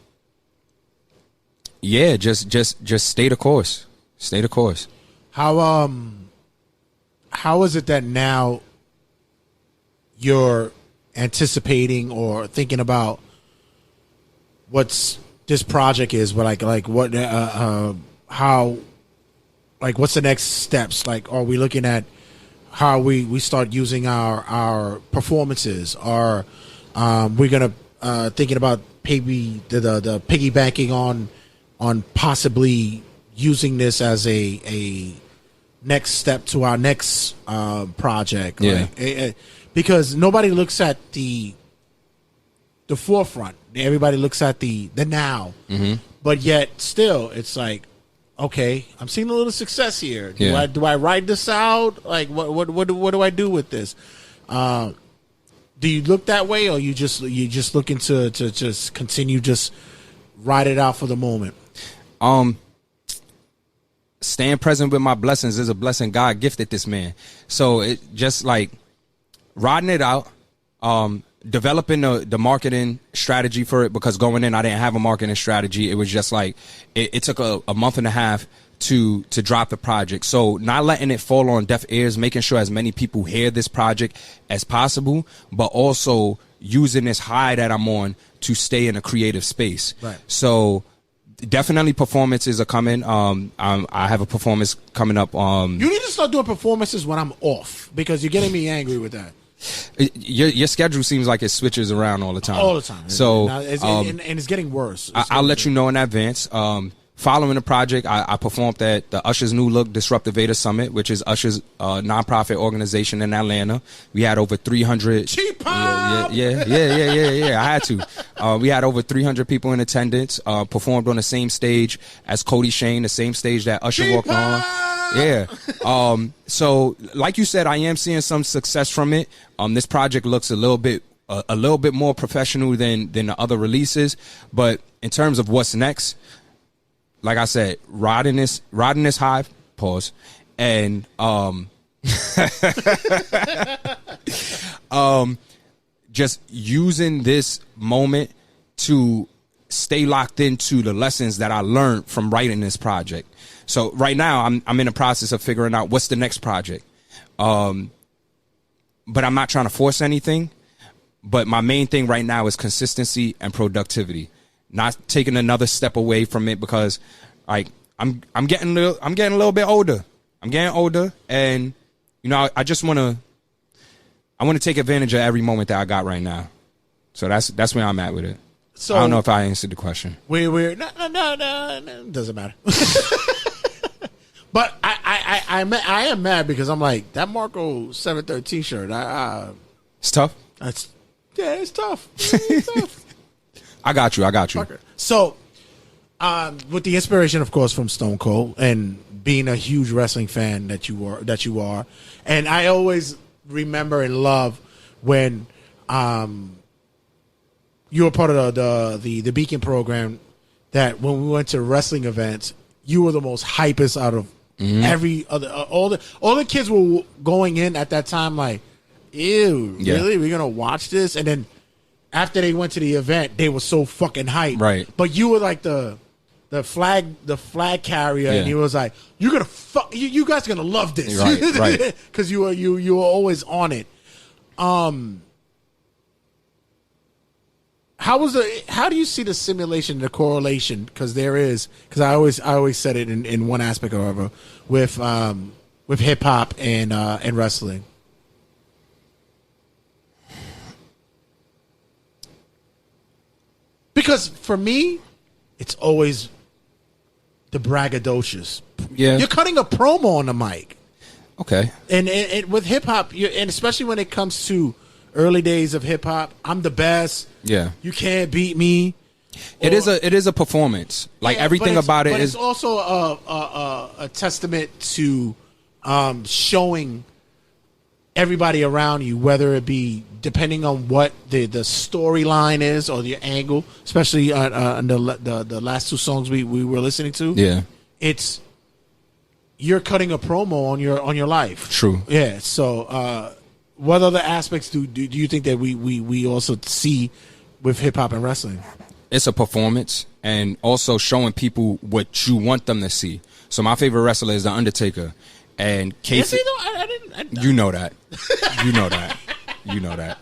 yeah, just stay the course. Stay the course. How is it that now you're anticipating or thinking about what's this project is, but like what how, like what's the next steps? Like, are we looking at how we start using our performances? Are we gonna thinking about maybe the piggybacking on possibly using this as a next step to our next project? Yeah. Like, because nobody looks at the forefront. Everybody looks at the now. Mm-hmm. But yet still it's like, okay, I'm seeing a little success here. Do I ride this out? Like what do I do with this? Do you look that way, or you just looking to just continue, just ride it out for the moment? Staying present with my blessings is a blessing God gifted this man. So it just like riding it out, developing the marketing strategy for it, because going in I didn't have a marketing strategy. It was just like it took a month and a half to drop the project. So not letting it fall on deaf ears, making sure as many people hear this project as possible, but also using this high that I'm on to stay in a creative space. Right. So definitely performances are coming. I have a performance coming up. You need to start doing performances when I'm off, because you're getting me angry with that. Your schedule seems like it switches around all the time. All the time. So and it's getting worse. I'll let you know in advance. Following the project, I performed at the Usher's New Look Disruptive Vader Summit, which is Usher's nonprofit organization in Atlanta. We had over 300. Cheap pop! Yeah. I had to. We had over 300 people in attendance. Performed on the same stage as Cody Shane, the same stage that Usher walked on. Yeah. So like you said, I am seeing some success from it. This project looks a little bit more professional than the other releases. But in terms of what's next, like I said, riding this high, pause, and just using this moment to stay locked into the lessons that I learned from writing this project. So right now I'm in the process of figuring out what's the next project. But I'm not trying to force anything. But my main thing right now is consistency and productivity. Not taking another step away from it, because like I'm getting a little bit older. I'm getting older, and you know I want to take advantage of every moment that I got right now. So that's where I'm at with it. So I don't know if I answered the question. We're no, doesn't matter. But I am mad because I'm like, that Marco 713 shirt. It's tough. It's tough. It's tough. I got you. So, with the inspiration, of course, from Stone Cold, and being a huge wrestling fan that you are, and I always remember and love when you were part of the Beacon program, that when we went to wrestling events, you were the most hypest out of every other. All the kids were going in at that time like, ew, really? We're gonna watch this? And then after they went to the event, they were so fucking hyped. Right. But you were like the flag carrier, and he was like, "You're gonna you guys are gonna love this." Right. Because you were always on it. How How do you see the simulation, the correlation? Because I always said it in one aspect or other with hip hop and wrestling. Because for me, it's always the braggadocious. Yeah, you're cutting a promo on the mic. Okay, and with hip hop, and especially when it comes to early days of hip hop, I'm the best. Yeah, you can't beat me. It is a performance. Like everything about it is. It's also a testament to showing everybody around you, whether it be depending on what the storyline is or the angle, especially on the last two songs we were listening to. Yeah, it's you're cutting a promo on your life. True. Yeah. So, what other aspects do you think that we also see with hip hop and wrestling? It's a performance and also showing people what you want them to see. So my favorite wrestler is The Undertaker. And Casey, you know that. You know that. You know that.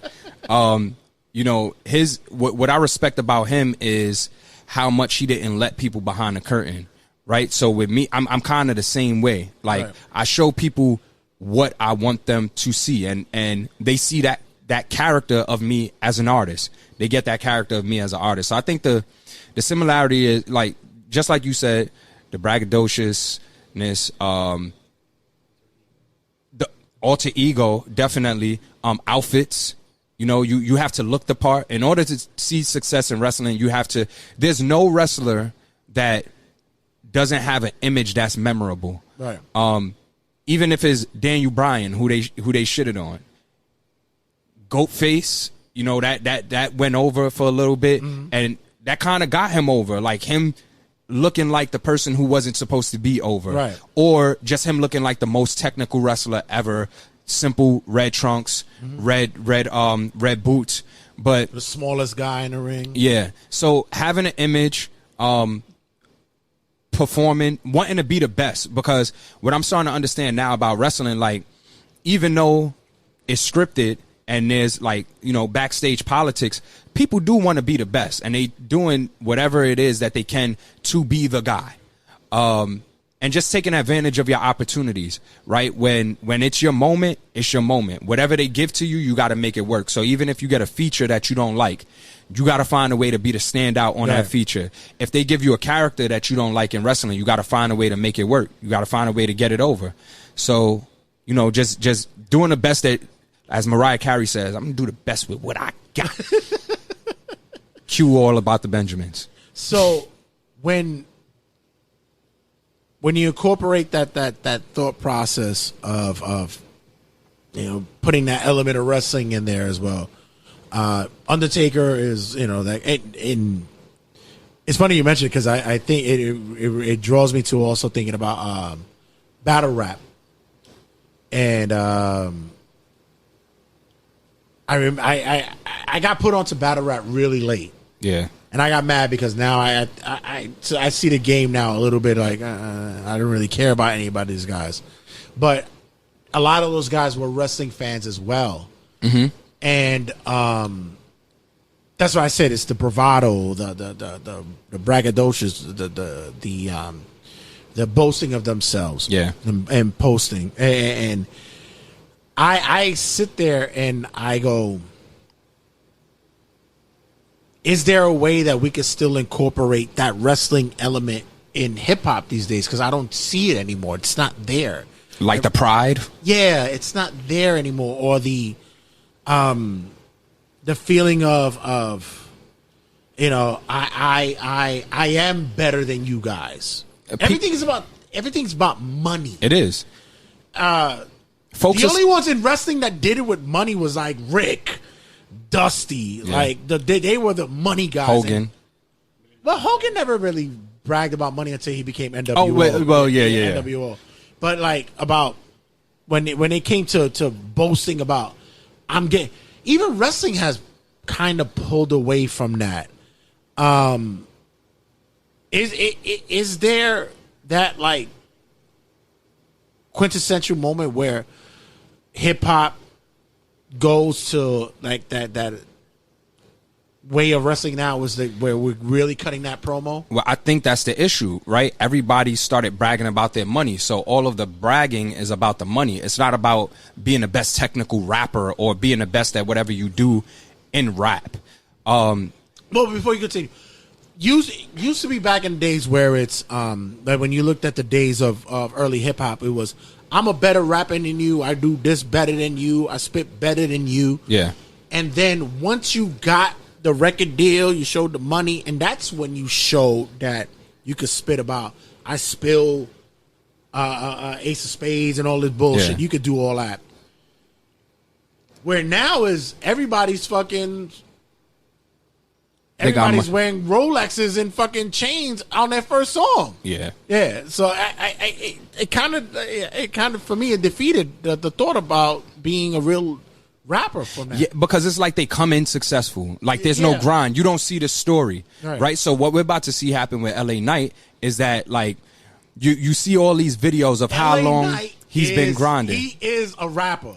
What I respect about him is how much he didn't let people behind the curtain, right? So with me, I'm kind of the same way. Like right. I show people what I want them to see, and they see that character of me as an artist. They get that character of me as an artist. So I think the similarity is like just like you said, the braggadociousness, the alter ego, definitely. Outfits, you have to look the part. In order to see success in wrestling, you have to. There's no wrestler that doesn't have an image that's memorable. Right. Even if it's Daniel Bryan, who they shitted on. Goat face, that went over for a little bit, and that kind of got him over, like him looking like the person who wasn't supposed to be over, right? Or just him looking like the most technical wrestler ever. Simple red trunks, red boots, but the smallest guy in the ring. Yeah. So having an image, performing, wanting to be the best, because what I'm starting to understand now about wrestling, like even though it's scripted and there's like, backstage politics, people do want to be the best, and they doing whatever it is that they can to be the guy. And just taking advantage of your opportunities, right? When it's your moment, it's your moment. Whatever they give to you, you got to make it work. So even if you get a feature that you don't like, you got to find a way to be the standout on that feature. If they give you a character that you don't like in wrestling, you got to find a way to make it work. You got to find a way to get it over. So, just doing the best that, as Mariah Carey says, I'm going to do the best with what I got. Cue All About the Benjamins. So when you incorporate that thought process of putting that element of wrestling in there as well, Undertaker is it's funny you mentioned it, because I think it draws me to also thinking about battle rap, and I got put onto battle rap really late. Yeah. And I got mad because now I see the game now a little bit like I don't really care about any of these guys, but a lot of those guys were wrestling fans as well, and that's why I said it's the bravado, the braggadocious, the boasting of themselves, and posting, and I sit there and I go, is there a way that we could still incorporate that wrestling element in hip hop these days? Because I don't see it anymore. It's not there. Like the pride? Yeah, it's not there anymore. Or the feeling of I am better than you guys. Everything's about money. It is. The only ones in wrestling that did it with money was like Rick, Dusty, like they were the money guys. Hogan. Well, Hogan never really bragged about money until he became NWO. NWO. But like about when they came to boasting about even wrestling has kind of pulled away from that. Is there that like quintessential moment where hip hop goes to like that way of wrestling now is where we're really cutting that promo? Well, I think that's the issue, right? Everybody started bragging about their money. So all of the bragging is about the money. It's not about being the best technical rapper or being the best at whatever you do in rap. Well, before you continue, used to be back in the days where it's like when you looked at the days of early hip hop, it was, I'm a better rapper than you. I do this better than you. I spit better than you. Yeah. And then once you got the record deal, you showed the money, and that's when you showed that you could spit about, I spill Ace of Spades and all this bullshit. Yeah. You could do all that. Where now is everybody's wearing Rolexes and fucking chains on their first song. Yeah. Yeah. So it kind of for me, it defeated the thought about being a real rapper from that. Yeah, because it's like they come in successful. Like there's no grind. You don't see the story, right? So what we're about to see happen with LA Knight is that like you see all these videos of how long he's been grinding. He is a rapper.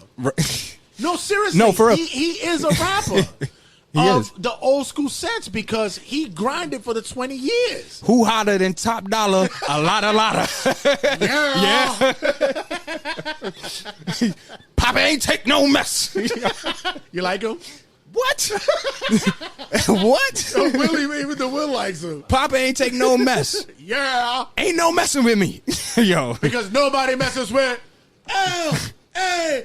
No, seriously. No, for real. He is a rapper. The old school sense, because he grinded for the 20 years. Who hotter than Top Dollar? A lotta. Yeah. Papa ain't take no mess. You like him? What? What? Oh, Willie, even the Will likes him. Papa ain't take no mess. Yeah. Ain't no messing with me. Yo. Because nobody messes with LA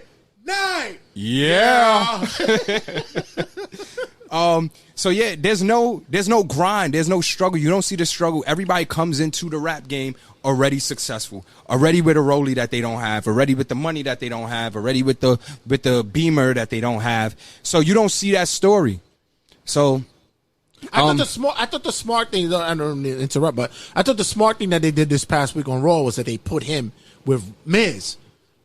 Knight. Yeah. So yeah, there's no grind, there's no struggle. You don't see the struggle. Everybody comes into the rap game already successful, already with a rollie that they don't have, already with the money that they don't have, already with the Beamer that they don't have. So you don't see that story. So I thought the smart thing, I don't mean to interrupt, but I thought the smart thing that they did this past week on Raw was that they put him with Miz,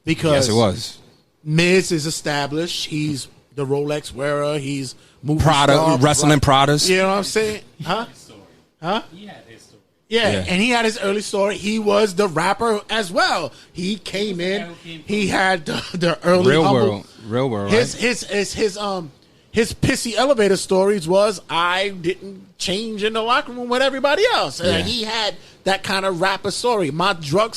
because yes, it was. Miz is established. He's the Rolex wearer. He's movie Prada, star, wrestling Pradas. You know what I'm saying? Huh? He had his story. Yeah, and he had his early story. He was the rapper as well. He came in. He had the early real world. His pissy elevator stories was, I didn't change in the locker room with everybody else. And he had that kind of rapper story. My drug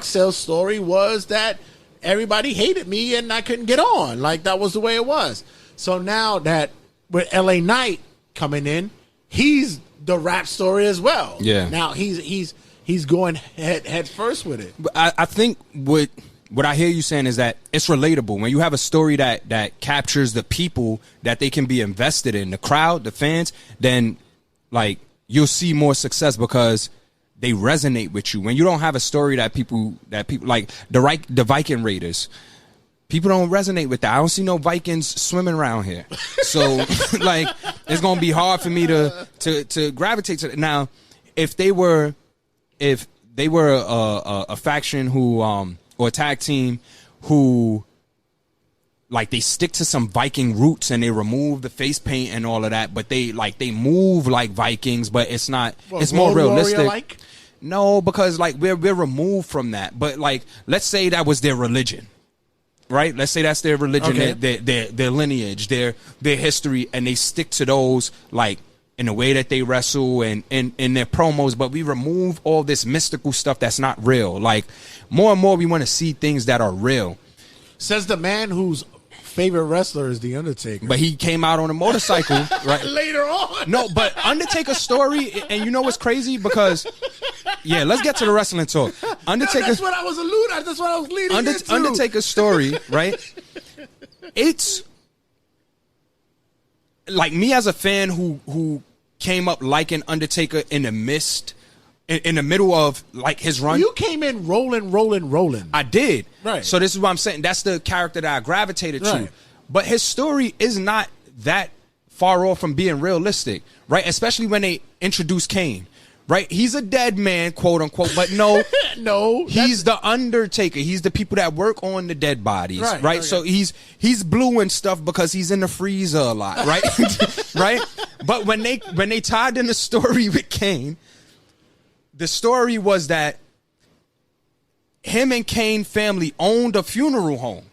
sales story was that everybody hated me and I couldn't get on. Like, that was the way it was. So now that with LA Knight coming in, he's the rap story as well. Yeah. Now he's going head first with it. But I think what I hear you saying is that it's relatable. When you have a story that captures the people that they can be invested in, the crowd, the fans, then like you'll see more success because they resonate with you. When you don't have a story that people like the Viking Raiders, people don't resonate with that. I don't see no Vikings swimming around here, so like it's gonna be hard for me to gravitate to it. Now, if they were a faction who or a tag team who like they stick to some Viking roots and they remove the face paint and all of that, but they move like Vikings, but it's not. It's more realistic. No, because like we're removed from that. But like, let's say that was their religion, right? Let's say that's their religion, okay. their lineage, their history, and they stick to those like in the way that they wrestle and in their promos. But we remove all this mystical stuff that's not real. Like more and more, we want to see things that are real. Says the man whose favorite wrestler is The Undertaker. But he came out on a motorcycle, right? Later on. No, but Undertaker's story, and you know what's crazy? Because, yeah, let's get to the wrestling talk. Undertaker. That's what I was alluding. That's what I was leading into. Undertaker's story, right? It's like me as a fan who came up liking Undertaker in the midst. In the middle of like his run, you came in rolling. I did, right? So this is what I'm saying. That's the character that I gravitated to. But his story is not that far off from being realistic, right? Especially when they introduce Kane, right? He's a dead man, quote unquote. But no, no, he's the Undertaker. He's the people that work on the dead bodies, right? Okay. So he's blue and stuff because he's in the freezer a lot, right? Right. But when they tied in the story with Kane. The story was that him and Kane family owned a funeral home,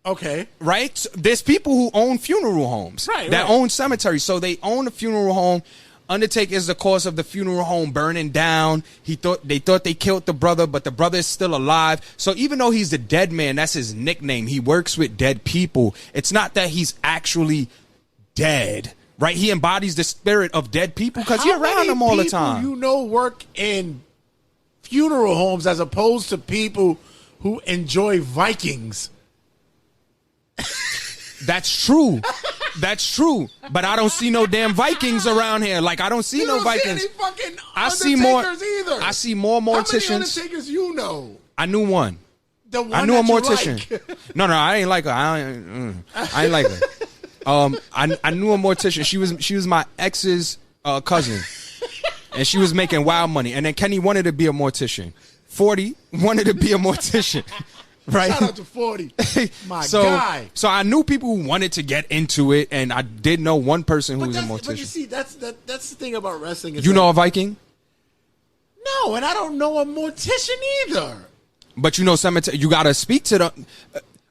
Okay. Right? So there's people who own funeral homes. That own cemeteries. So they own a funeral home. Undertaker is the cause of the funeral home burning down. They thought they killed the brother, but the brother is still alive. So even though he's a dead man, that's his nickname. He works with dead people. It's not that he's actually dead, right? He embodies the spirit of dead people because you're around them all the time. You know, work in funeral homes as opposed to people who enjoy Vikings. That's true. That's true. But I don't see no damn Vikings around here. Like, I don't see no Vikings. See any fucking I see more. Either. I see more morticians. How many Undertakers you know? I knew one. The one I knew a mortician. Like. No, I ain't like her. I ain't like her. I knew a mortician. She was my ex's cousin, and she was making wild money. And then Kenny wanted to be a mortician. 40 wanted to be a mortician. Right. Shout out to 40. My guy. So I knew people who wanted to get into it, and I did know one person who was a mortician. But you see, that's the thing about wrestling. You know a Viking? No, and I don't know a mortician either. But you know cemetery. You gotta speak to them.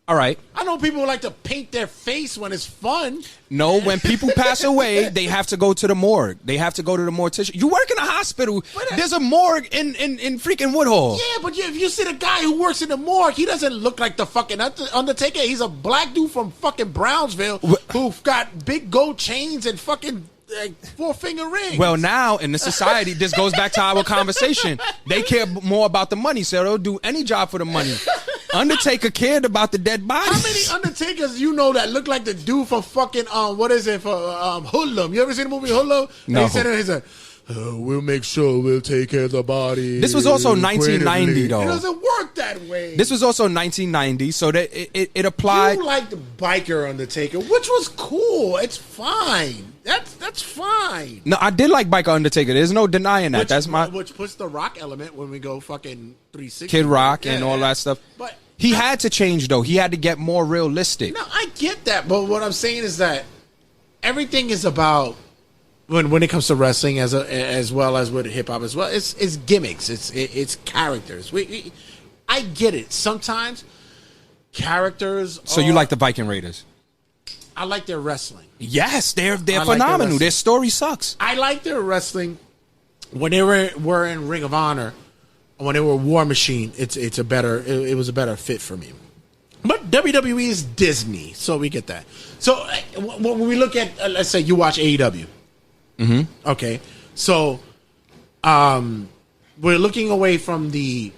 All right. I know people who like to paint their face when it's fun. No, when people pass away, they have to go to the morgue. They have to go to the mortician. You work in a hospital. There's a morgue in freaking Woodhall. Yeah, but if you see the guy who works in the morgue, he doesn't look like the fucking Undertaker. He's a black dude from fucking Brownsville who got big gold chains and fucking four-finger rings. Well, now in the society, this goes back to our conversation. They care more about the money, so they'll do any job for the money. Undertaker cared about the dead bodies. How many Undertakers you know that look like the dude from fucking what is it for Hoodlum? You ever seen the movie Hoodlum? No. He's like, we'll make sure we'll take care of the body. This was also 1990 though. It doesn't work that way. This was also 1990, so that it applied. You like the biker Undertaker, which was cool. It's fine. That's fine. No, I did like Biker Undertaker. There's no denying that. Which puts the Rock element when we go fucking 360. Kid Rock and all that stuff. But he had to change though. He had to get more realistic. No, I get that, but what I'm saying is that everything is about when it comes to wrestling as well as with hip hop as well. It's gimmicks. It's characters. I get it. Sometimes characters. So you like the Viking Raiders? I like their wrestling. Yes, they're phenomenal. Their story sucks. I like their wrestling when they were in Ring of Honor. When they were War Machine, it was a better fit for me. But WWE is Disney, so we get that. So when we look at, let's say you watch AEW. Mm-hmm. Okay, so we're looking away from the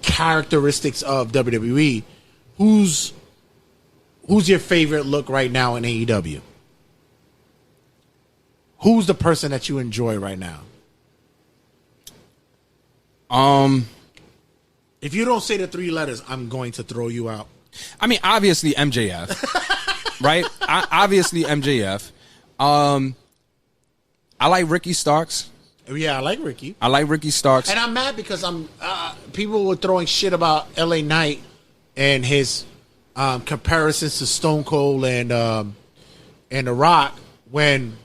characteristics of WWE. Who's your favorite look right now in AEW? Who's the person that you enjoy right now? If you don't say the three letters, I'm going to throw you out. I mean, obviously MJF, right? Obviously MJF. I like Ricky Starks. Yeah, I like Ricky. I like Ricky Starks. And I'm mad because people were throwing shit about LA Knight and his comparisons to Stone Cold and The Rock when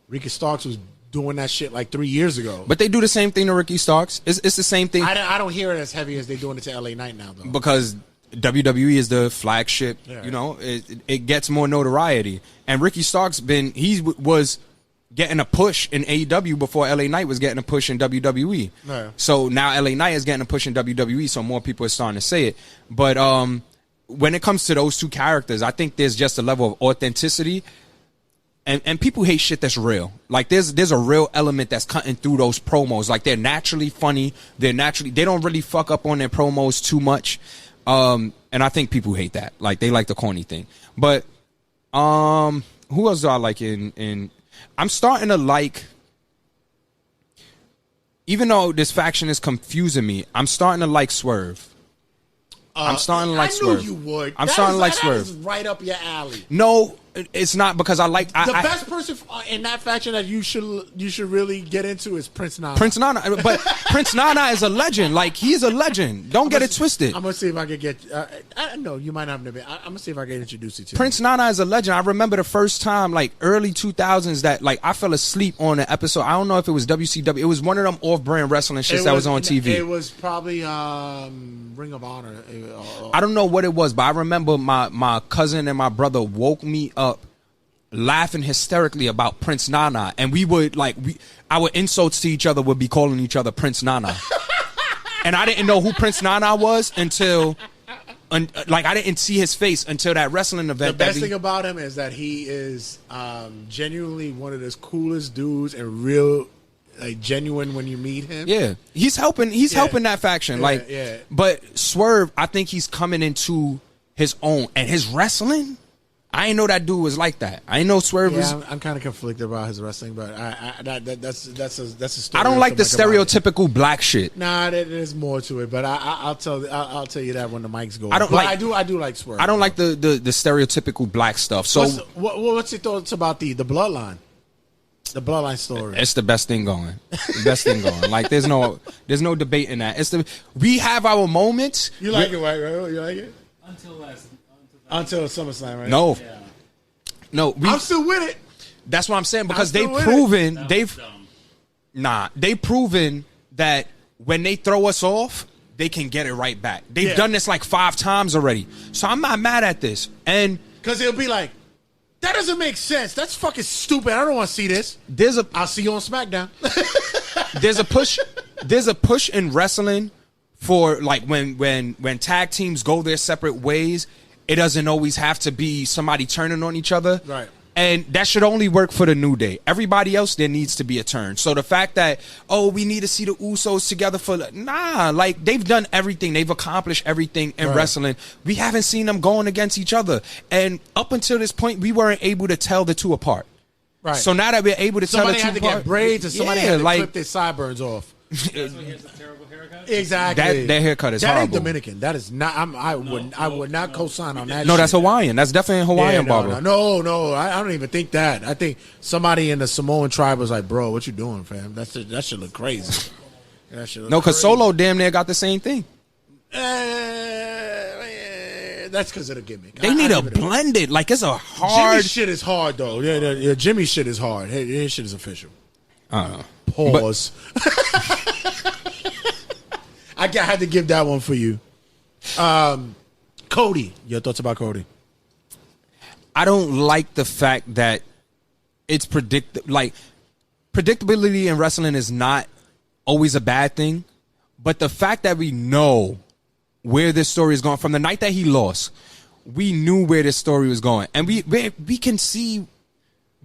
Ricky Starks was doing that shit like 3 years ago. But they do the same thing to Ricky Starks. It's the same thing. I don't hear it as heavy as they're doing it to LA Knight now, though. Because WWE is the flagship. Yeah. You know, it gets more notoriety. And Ricky Starks was getting a push in AEW before LA Knight was getting a push in WWE. Yeah. So now LA Knight is getting a push in WWE, so more people are starting to say it. But when it comes to those two characters, I think there's just a level of authenticity. And people hate shit that's real. Like there's a real element that's cutting through those promos. Like they're naturally funny. They don't really fuck up on their promos too much. And I think people hate that. Like they like the corny thing. But who else do I like in I'm starting to like, even though this faction is confusing me, I'm starting to like Swerve. I'm starting to like Swerve. I knew you would. I'm starting to like Swerve. That is right up your alley. No, it's not because I like the best person in that faction that you should really get into is Prince Nana. Prince Nana, but Prince Nana is a legend. Like, he's a legend. Don't get it twisted. I'm gonna see if I can get. I know you might not have been. I'm gonna see if I can introduce you to. Prince Nana is a legend. I remember the first time, like early 2000s, that like I fell asleep on an episode. I don't know if it was WCW. It was one of them off-brand wrestling shits that was on TV. It was probably Ring of Honor. I don't know what it was, but I remember my cousin and my brother woke me up laughing hysterically about Prince Nana, and we would our insults to each other would be calling each other Prince Nana. And I didn't know who Prince Nana was until I didn't see his face until that wrestling event. The best thing about him is that he is genuinely one of the coolest dudes and real genuine when you meet him. Yeah, he's helping that faction. But Swerve, I think he's coming into his own, and his wrestling. I didn't know that dude was like that. I didn't know Swerve was. I'm kind of conflicted about his wrestling, but that's a story. I don't like the stereotypical black shit. Nah, there's more to it, but I'll tell you that when the mics go. I do like Swerve. I don't like the stereotypical black stuff. So what's your thoughts about the bloodline? The bloodline story. It's the best thing going. The best thing going. Like there's no debate in that. We have our moments. You like it, right? You like it? Until SummerSlam, right? No. I'm still with it. That's what I'm saying, because they've proven that when they throw us off, they can get it right back. They've done this like 5 times already. So I'm not mad at this. And because it'll be like, that doesn't make sense. That's fucking stupid. I don't want to see this. I'll see you on SmackDown. There's a push in wrestling for like when tag teams go their separate ways. It doesn't always have to be somebody turning on each other. Right. And that should only work for the New Day. Everybody else, there needs to be a turn. So the fact that, we need to see the Usos together like they've done everything. They've accomplished everything in wrestling. We haven't seen them going against each other. And up until this point, we weren't able to tell the two apart. Right. So now that we're able to tell the two apart. Somebody had to get braids and somebody had to clip their sideburns off. That's why he has a terrible haircut? Exactly. That haircut is horrible. That ain't Dominican. That is not. I would not co-sign on that. No, shit. That's Hawaiian. That's definitely a Hawaiian barber. No. I don't even think that. I think somebody in the Samoan tribe was like, "Bro, what you doing, fam? That should look crazy." No, because Solo damn near got the same thing. That's because of the gimmick. They need a blended. Like it's a hard. Jimmy shit is hard though. Yeah, Jimmy shit is hard. His shit is official. I don't know. Pause. I had to give that one for you. Cody, your thoughts about Cody? I don't like the fact that it's predictability in wrestling is not always a bad thing, but the fact that we know where this story is going from the night that he lost, we knew where this story was going, and we can see.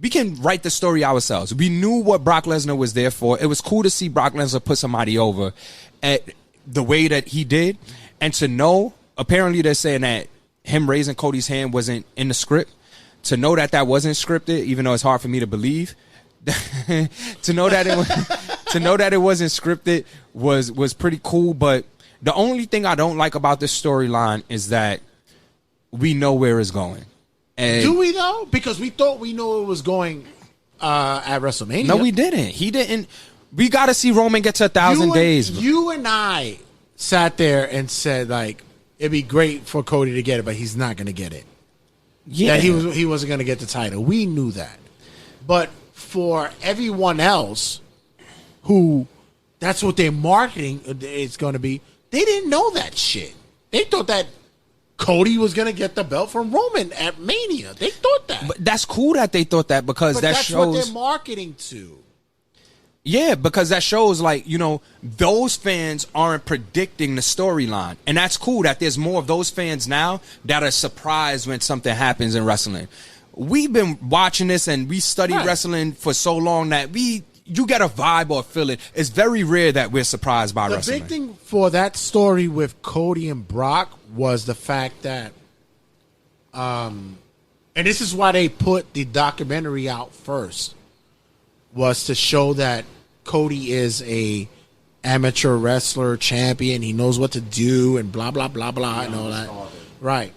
We can write the story ourselves. We knew what Brock Lesnar was there for. It was cool to see Brock Lesnar put somebody over at the way that he did. And to know, apparently they're saying that him raising Cody's hand wasn't in the script. To know that wasn't scripted, even though it's hard for me to believe. to know that it wasn't scripted was pretty cool. But the only thing I don't like about this storyline is that we know where it's going. And do we though? Because we thought we knew it was going at WrestleMania. No, we didn't. He didn't. We got to see Roman get to 1,000 days. You and I sat there and said, like, it'd be great for Cody to get it, but he's not going to get it. Yeah, he wasn't going to get the title. We knew that. But for everyone else who that's what they're marketing it's going to be, they didn't know that shit. They thought that Cody was going to get the belt from Roman at Mania. They thought that. But that's cool that they thought that because that that's shows what they're marketing to. Yeah, because that shows like, those fans aren't predicting the storyline. And that's cool that there's more of those fans now that are surprised when something happens in wrestling. We've been watching this and we studied wrestling for so long that you get a vibe or a feeling. It's very rare that we're surprised by wrestling. The big thing for that story with Cody and Brock was the fact that, and this is why they put the documentary out first, was to show that Cody is a amateur wrestler champion. He knows what to do and blah, blah, blah, blah, and all that. Right.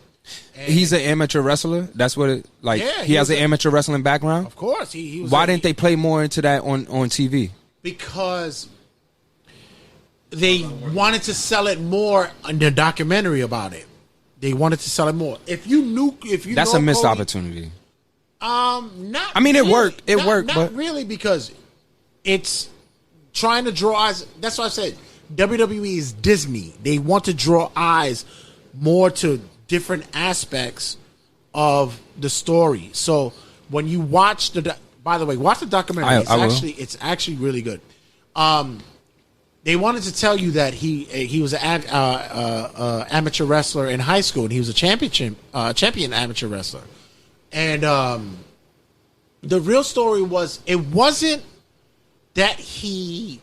And He's an amateur wrestler. That's what it like. Yeah, he has an amateur wrestling background. Of course, he was. Why didn't they play more into that on TV? Because they wanted to sell it more in the documentary about it. They wanted to sell it more. If you That's know a missed Cody, opportunity. Not. I mean, it really. worked. It worked, not but really because it's trying to draw eyes. That's why I said WWE is Disney. They want to draw eyes more to different aspects of the story. So when you watch by the way, watch the documentary. It's actually really good. They wanted to tell you that he was an amateur wrestler in high school, and he was a champion amateur wrestler. And the real story was, it wasn't that he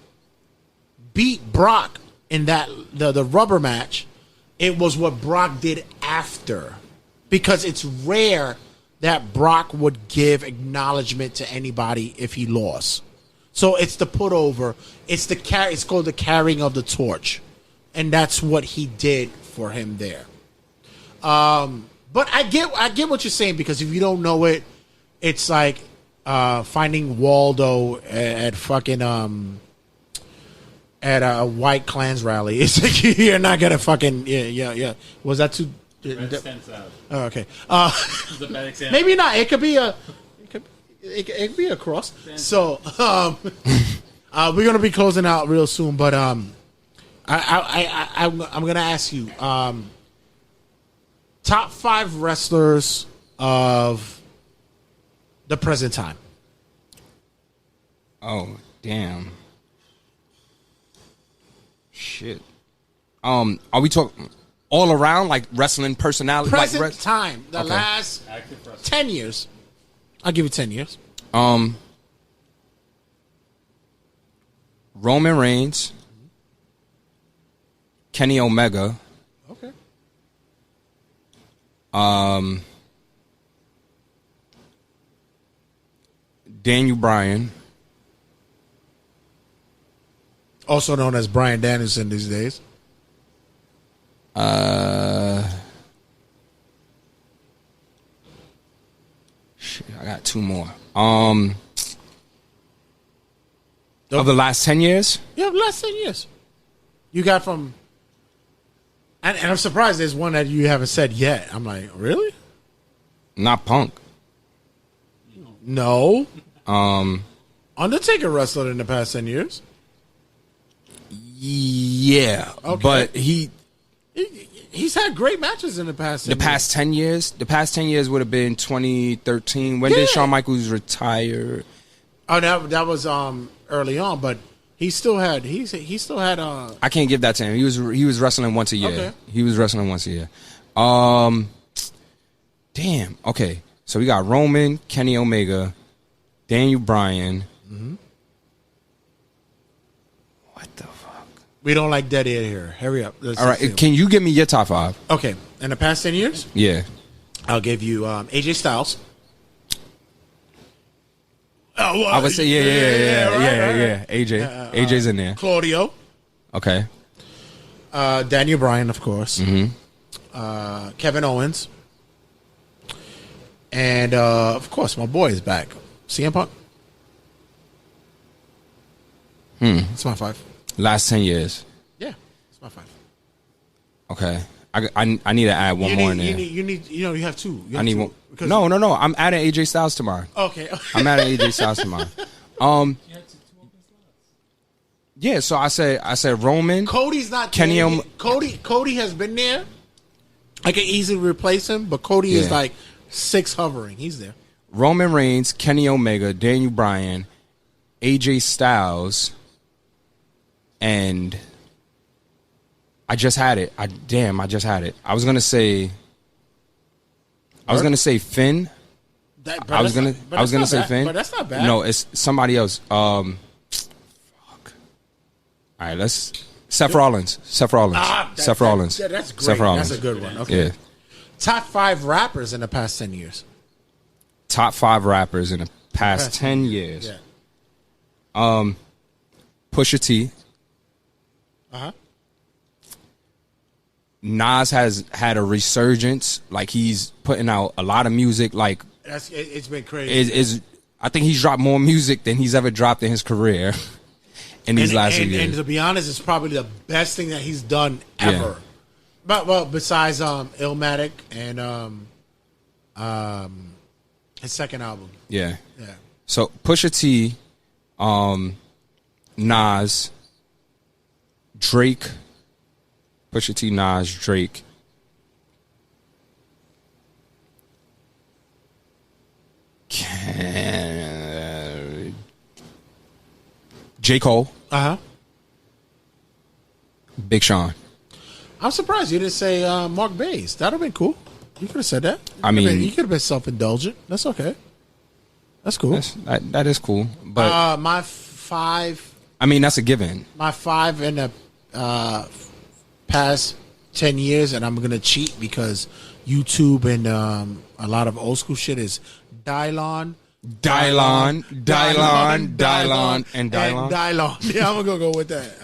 beat Brock in that the rubber match. It was what Brock did after, because it's rare that Brock would give acknowledgement to anybody if he lost. So it's the put over. It's it's called the carrying of the torch, and that's what he did for him there. But I get what you're saying, because if you don't know it, it's like finding Waldo at fucking at a White Klans rally. It's like you're not gonna fucking yeah. Was that too? Oh, okay. It's a bad example. Maybe not. It could be a. It could be a cross. So we're gonna be closing out real soon, but I'm gonna ask you top 5 wrestlers of the present time. Oh damn! Shit. Are we talking all around, like wrestling personality? Present time. The last 10 years. I'll give you 10 years. Roman Reigns, Kenny Omega. Okay. Daniel Bryan, also known as Bryan Danielson these days. Shit, I got 2 more. Of the last 10 years? Yeah, the last 10 years. You got from... And I'm surprised there's one that you haven't said yet. I'm like, really? Not Punk. No. Undertaker wrestled in the past 10 years. Yeah. Okay. But he's had great matches in the past 10 years. The past 10 years would have been 2013. When did Shawn Michaels retire? Oh, that was early on, but he still had I can't give that to him. He was wrestling once a year. Okay. He was wrestling once a year. Damn. Okay. So we got Roman, Kenny Omega, Daniel Bryan. Mm-hmm. What the fuck? We don't like dead air here. Hurry up. All right. Can you give me your top 5? Okay. In the past 10 years? Yeah. I'll give you AJ Styles. Oh, well, I would say yeah. AJ's in there. Claudio. Okay. Daniel Bryan, of course. Mm-hmm. Kevin Owens. And, of course, my boy is back. CM Punk. It's my 5. Last 10 years. Yeah, it's my 5. Okay. I need to add one more in there. You have 2. I need one. No. I'm adding AJ Styles tomorrow. Okay. I'm adding AJ Styles tomorrow. Yeah. So I said Roman. Cody's not Kenny. Cody has been there. I can easily replace him, but Cody is like 6 hovering. He's there. Roman Reigns, Kenny Omega, Daniel Bryan, AJ Styles, and I just had it. I just had it. I was gonna say Finn. I was gonna say Finn. But that's not bad. No, it's somebody else. Fuck. All right, let's Seth Rollins. Seth Rollins. That's great. Seth Rollins. That's a good one. Okay. Yeah. Top 5 rappers in the past 10 years. Top 5 rappers in the past 10 years. Yeah. Pusha T. Nas has had a resurgence. Like, he's putting out a lot of music. Like, it's been crazy. I think he's dropped more music than he's ever dropped in his career in these last few years. And to be honest, it's probably the best thing that he's done ever. Yeah. But well, besides Illmatic and his second album. Yeah. Yeah. So Pusha T, Nas, Drake. Pusha T, Nas, Drake. J. Cole. Big Sean. I'm surprised you didn't say Marc-Baze. That would have been cool. You could have said that. You could have been self-indulgent. That's okay. That's cool. That is cool. But my 5. I mean, that's a given. My 5 in the past 10 years, and I'm gonna cheat because YouTube and a lot of old school shit is Dylon. And Dylon. Yeah, I'm gonna go with that.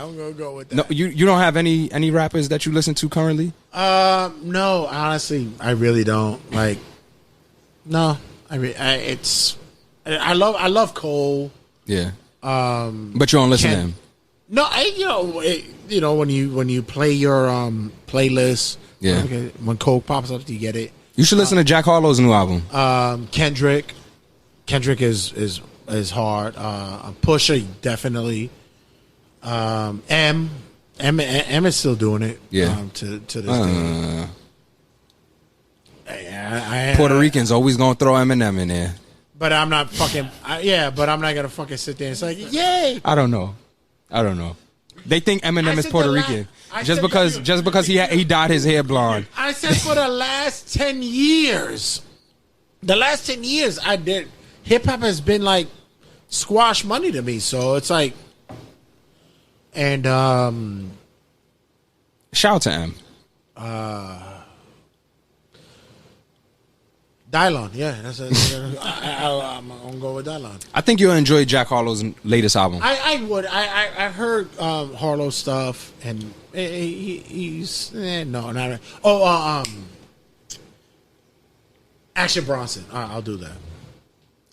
No, you don't have any rappers that you listen to currently? No, honestly, I really don't. Like, no, I love Cole. Yeah. But you don't listen to him. No, when you play your playlist. Yeah. When Cole pops up, you get it. You should listen to Jack Harlow's new album. Kendrick is hard. Pusha definitely. M is still doing it. Yeah. To this day. Puerto Ricans always gonna throw Eminem in there. But I'm not fucking. But I'm not gonna fucking sit there and say, "Yay!" I don't know. They think Eminem is Puerto Rican just because he dyed his hair blonde. I said for the last 10 years. The last 10 years, I did. Hip hop has been like squash money to me, so it's like. And shout out to M. Dylon, yeah, I'm gonna go with Dylon. I think you'll enjoy Jack Harlow's latest album. I would. I heard Harlow stuff, and he's no, not really. Action Bronson. I'll do that.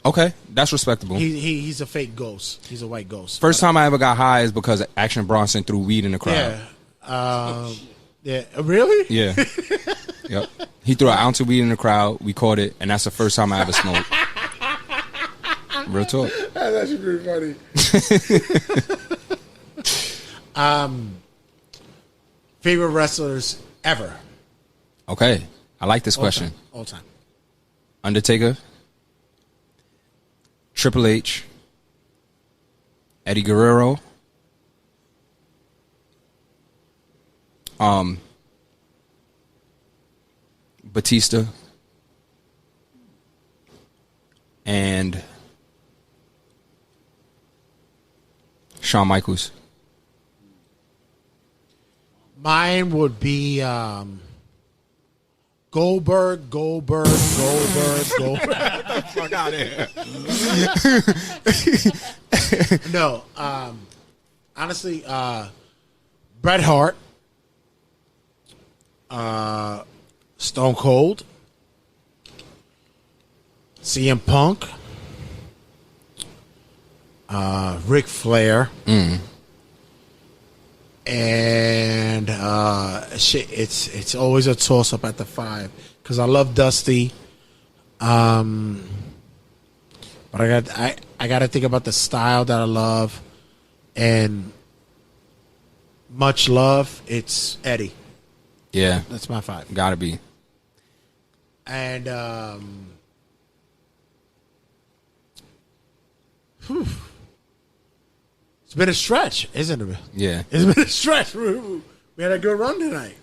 Okay, that's respectable. He's a fake ghost. He's a white ghost. First time I ever got high is because Action Bronson threw weed in the crowd. Yeah. Yeah. Really? Yeah. Yep. He threw an ounce of weed in the crowd. We caught it, and that's the first time I ever smoked. Real talk. That's actually pretty funny. Favorite wrestlers ever? Okay, I like this question. All time. Undertaker, Triple H, Eddie Guerrero, Batista, and Shawn Michaels. Mine would be Goldberg. Get the fuck out of here. No, honestly, Bret Hart, Stone Cold, CM Punk, Ric Flair, and it's always a toss up at the 5 because I love Dusty, but I got to think about the style that I love, and much love. It's Eddie. Yeah, that's my 5. Gotta be. And it's been a stretch, isn't it? Yeah, it's been a stretch. We had a good run tonight.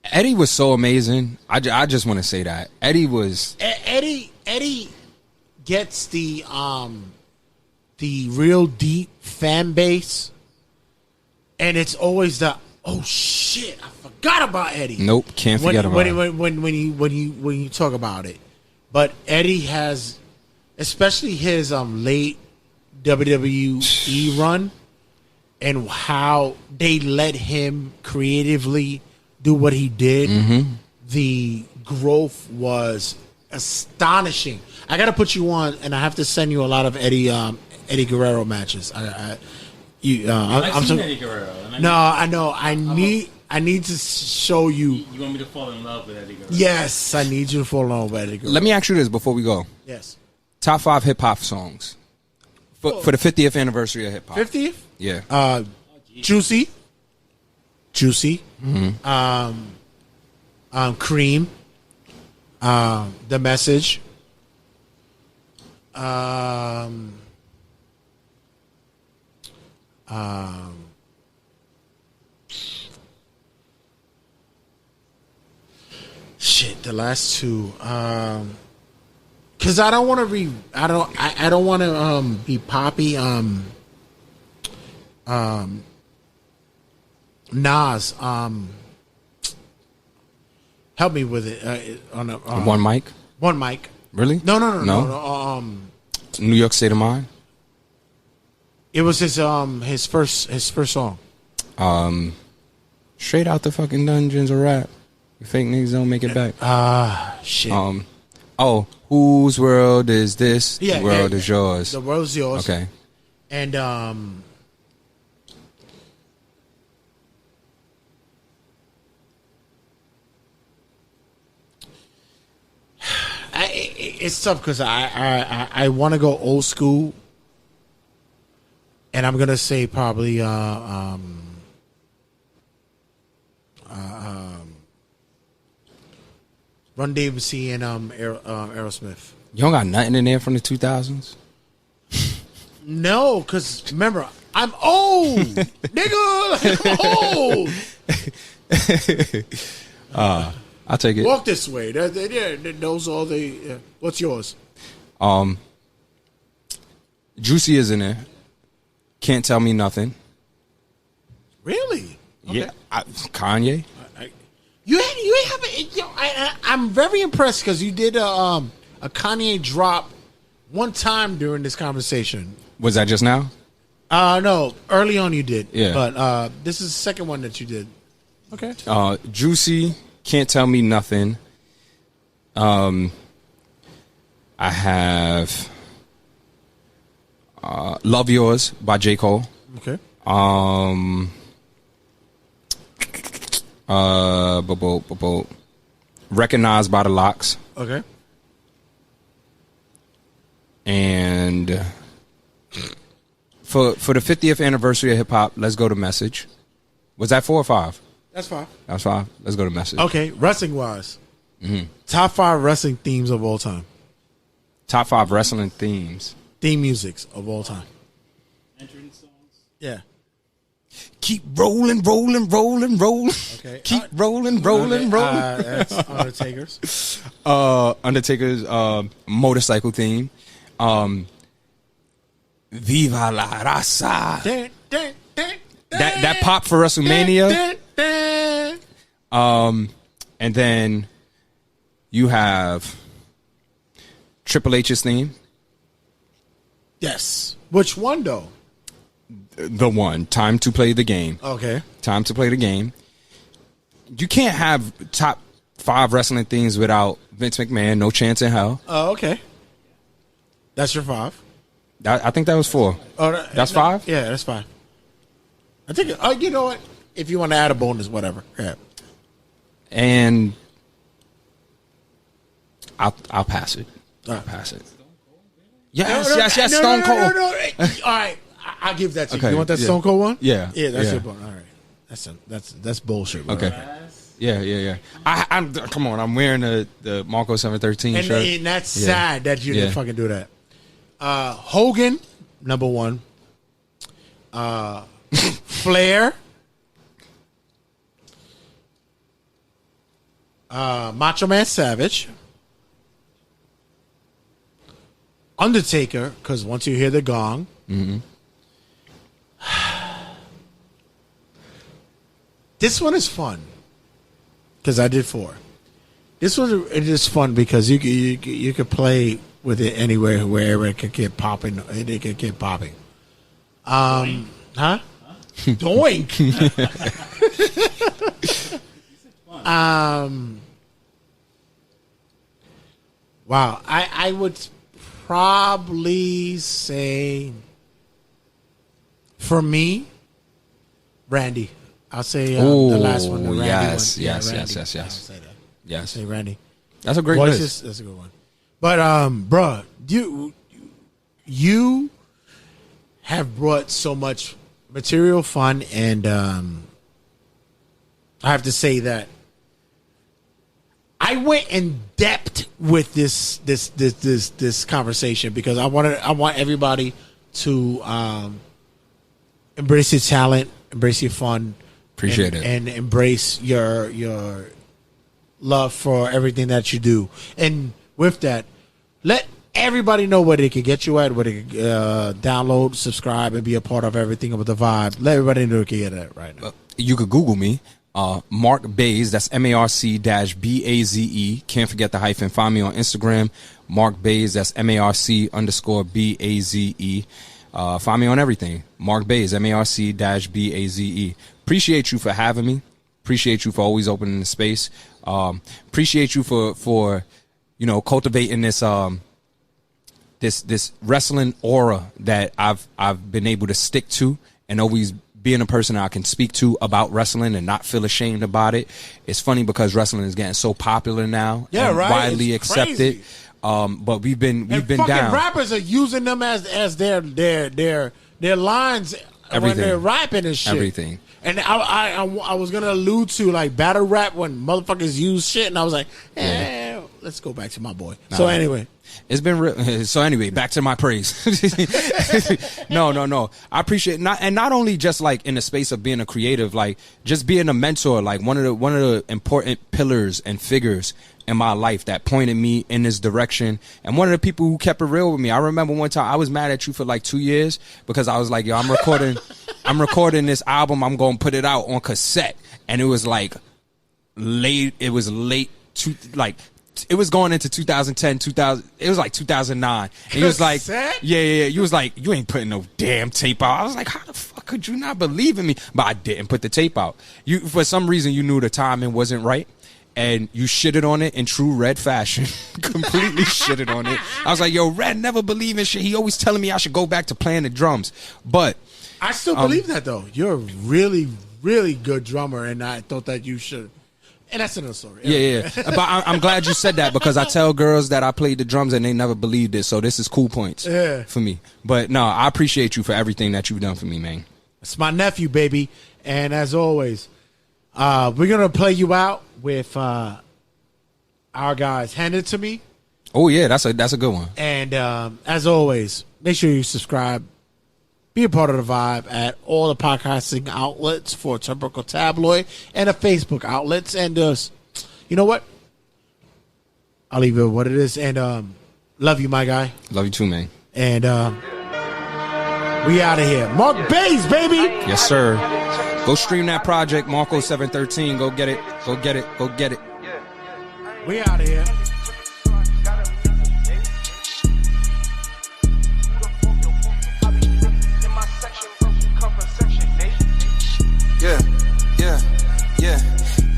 Eddie was so amazing. I just want to say that Eddie was Eddie gets the real deep fan base, and it's always the oh shit, I forgot about Eddie. Nope, can't forget about it. When you talk about it, but Eddie has, especially his late WWE run, and how they let him creatively do what he did, Mm-hmm. the growth was astonishing. I got to put you on, and I have to send you a lot of Eddie Guerrero matches. I've seen Eddie Guerrero. I know. I need to show you. You want me to fall in love with Eddie Guerrero? Yes, I need you to fall in love with Eddie Guerrero. Let me ask you this before we go. Yes. Top 5 hip hop songs for the 50th anniversary of hip hop. 50th? Yeah. Juicy. Mm-hmm. Cream. The Message. Shit, the last two. Cause I don't want to I don't want to be poppy. Nas. Help me with it. On a One Mic. One Mic. Really? No. New York State of Mind. It was his first song. Straight out the fucking dungeons of rap. You fake niggas don't make it back. Shit. Whose world is this? Yeah, The world is yours. The world is yours. Okay. And it's tough because I want to go old school, and I'm gonna say probably Run DMC and Aerosmith. You don't got nothing in there from the 2000s? No, because remember, I'm old, nigga. I'm old. I'll take it. Walk this way. Those are all the. What's yours? Juicy is in there. Can't Tell Me Nothing. Really? Okay. Yeah. Kanye. I'm very impressed because you did a Kanye drop one time during this conversation. Was that just now? No, early on you did. Yeah. But this is the second one that you did. Okay. Juicy, Can't Tell Me Nothing. I have Love Yours by J. Cole. Okay. Recognized by the Locks. Okay. And for the 50th anniversary of hip hop, let's go to Message. Was that 4 or 5? That's 5. That's 5. Let's go to Message. Okay, wrestling wise, Mm-hmm. top 5 wrestling themes of all time. Top 5 wrestling themes. Theme musics of all time. Entrance songs. Yeah. Keep rolling, rolling, rolling, rolling. Okay. Keep rolling, rolling, rolling. That's Undertaker's. Undertaker's motorcycle theme. Viva la raza. That pop for WrestleMania. And then you have Triple H's theme. Yes. Which one though? The one. Time to Play the Game. Okay. Time to Play the Game. You can't have top 5 wrestling themes without Vince McMahon. No Chance in Hell. Oh, okay. That's your 5. I think that was 4. Oh, that's 5? Yeah, that's 5. I think. Oh, you know what? If you want to add a bonus, whatever. Yeah. And I'll pass it. I'll pass it. Yes, yes. Stone Cold. No. All right, I'll give that to you. Okay, You want that yeah. Stone Cold one? Yeah. Yeah, that's Yeah. your bonus. All right. That's bullshit. Bro. Okay. Yeah. I'm come on. I'm wearing the Marco 713 shirt. And that's Yeah. sad that you didn't fucking do that. Hogan, number 1. Flair. Macho Man Savage. Undertaker, because once you hear the gong. Mm-hmm. This one is fun because I did 4. This one it is fun because you could play with it anywhere, wherever it could get popping. It could get popping. Huh? Doink. Wow. I would probably say, for me, Randy. I'll say the last one. The Randy yes, one. yes, Randy. yes, yes, yes. I'll say that. Yes. I'll say Randy. That's a great Voices, list. that's a good one. But, bruh, you have brought so much material, fun, and I have to say that I went in depth with this conversation because I want everybody to embrace your talent, embrace your fun, Appreciate it, and embrace your love for everything that you do. And with that, let everybody know where they can get you at, where they can download, subscribe, and be a part of everything with the vibe. Let everybody know they can get that right now. You could Google me. Marc-Baze, that's MARC-BAZE. Can't forget the hyphen. Find me on Instagram, Marc-Baze, that's MARC_BAZE. Find me on everything, Marc-Baze, MARC-BAZE. Appreciate you for having me. Appreciate you for always opening the space. Appreciate you for cultivating this this wrestling aura that I've been able to stick to, and always being a person I can speak to about wrestling and not feel ashamed about it. It's funny because wrestling is getting so popular now, and widely accepted. But we've been down. Rappers are using them as their lines when they're rapping and shit. Everything. And I was gonna allude to like battle rap when motherfuckers use shit, and I was like, let's go back to my boy. So anyway. It's been real. So anyway, back to my praise. No. I appreciate not only just like in the space of being a creative, like just being a mentor, like one of the important pillars and figures in my life that pointed me in this direction, and one of the people who kept it real with me. I remember one time I was mad at you for like 2 years because I was like, yo, I'm recording this album, I'm gonna put it out on cassette, and it was like late. It was late to like. It was going into 2010, 2000. It was like 2009. And he was like, yeah. You was like, you ain't putting no damn tape out. I was like, how the fuck could you not believe in me? But I didn't put the tape out. You, for some reason, you knew the timing wasn't right, and you shitted on it in true Red fashion. Completely shitted on it. I was like, yo, Red never believe in shit. He always telling me I should go back to playing the drums. But I still believe that though. You're a really, really good drummer, and I thought that you should. And that's another story. Yeah. But I'm glad you said that because I tell girls that I played the drums and they never believed it. So this is cool points for me. But no, I appreciate you for everything that you've done for me, man. It's my nephew, baby. And as always, we're going to play you out with our guys. Hand It To Me. Oh, yeah, that's a good one. And as always, make sure you subscribe. Be a part of the vibe at all the podcasting outlets for Turnbuckle Tabloid and the Facebook outlets. And you know what? I'll leave it what it is. And love you, my guy. Love you too, man. And we out of here. Marc-Baze, baby. Yes, sir. Go stream that project, Marco 713. Go get it. Go get it. Go get it. We out of here. Yeah.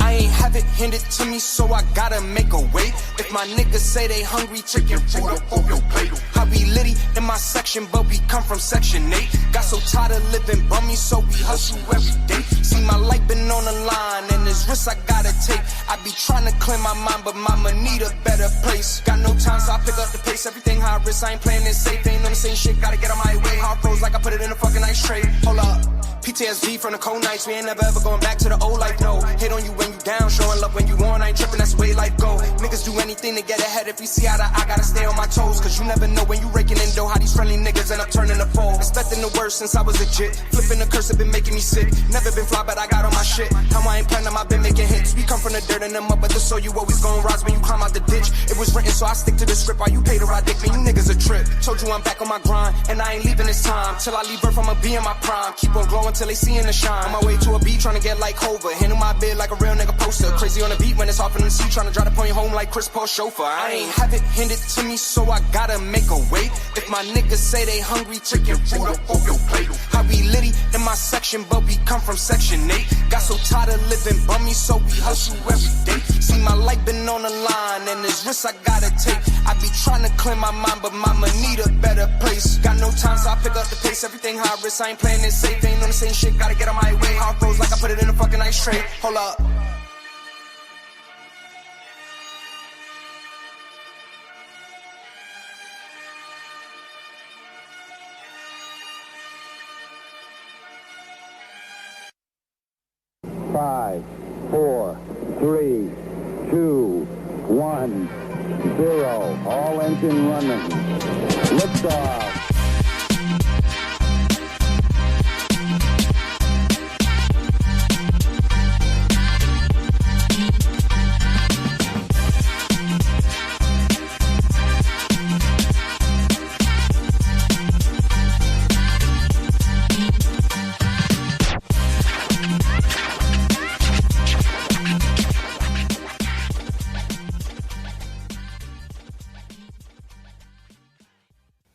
I ain't have it handed to me, so I gotta make a way. If my niggas say they hungry, chicken food up on your plate. I be litty in my section, but we come from section 8. Got so tired of living bummy, so we hustle every day. See my life been on the line, and this risk I gotta take. I be trying to clear my mind, but mama need a better place. Got no time, so I pick up the pace. Everything high risk, I ain't playing it safe. Ain't on the same shit, gotta get on my way. Hard froze like I put it in a fucking ice tray. Hold up. PTSD from the cold nights, we ain't never ever going back to the old life, no. Hate on you when you down, showing love when you on, I ain't tripping, that's the way life go. Niggas do anything to get ahead, if you see how I gotta stay on my toes. Cause you never know when you raking in dough, how these friendly niggas end up turning the fold. Expecting the worst since I was legit, flipping the curse have been making me sick. Never been fly, but I got on my shit. How I ain't planning, I've been making hits. We come from the dirt and them up, but the soul you always gon' rise when you climb out the ditch. It was written, so I stick to the script, while you pay to ride dick, man, you niggas a trip. Told you I'm back on my grind, and I ain't leaving this time. Till I leave Earth, I'ma be in my prime. Keep on glowing until they seeing the shine. On my way to a beat, trying to get like Hova. Handle my bid like a real nigga poster. Crazy on the beat when it's off in the seat, trying to drive the point home like Chris Paul chauffeur. I ain't have it handed to me, so I gotta make a way. If my niggas say they hungry, chicken food up on your plate. I be litty in my section, but we come from section 8. Got so tired of living bummy, so we hustle every day. See my life been on the line, and there's risks I gotta take. I be trying to clear my mind, but mama need a better place. Got no time, so I pick up the pace. Everything high risk, I ain't playing it safe. Ain't on the same shit, gotta get on my way. Hard froze like I put it in a fucking ice tray. Hold up. Five, 4, 3, 2, 1, 0. All engine running. Liftoff.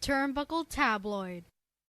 Turnbuckle Tabloid.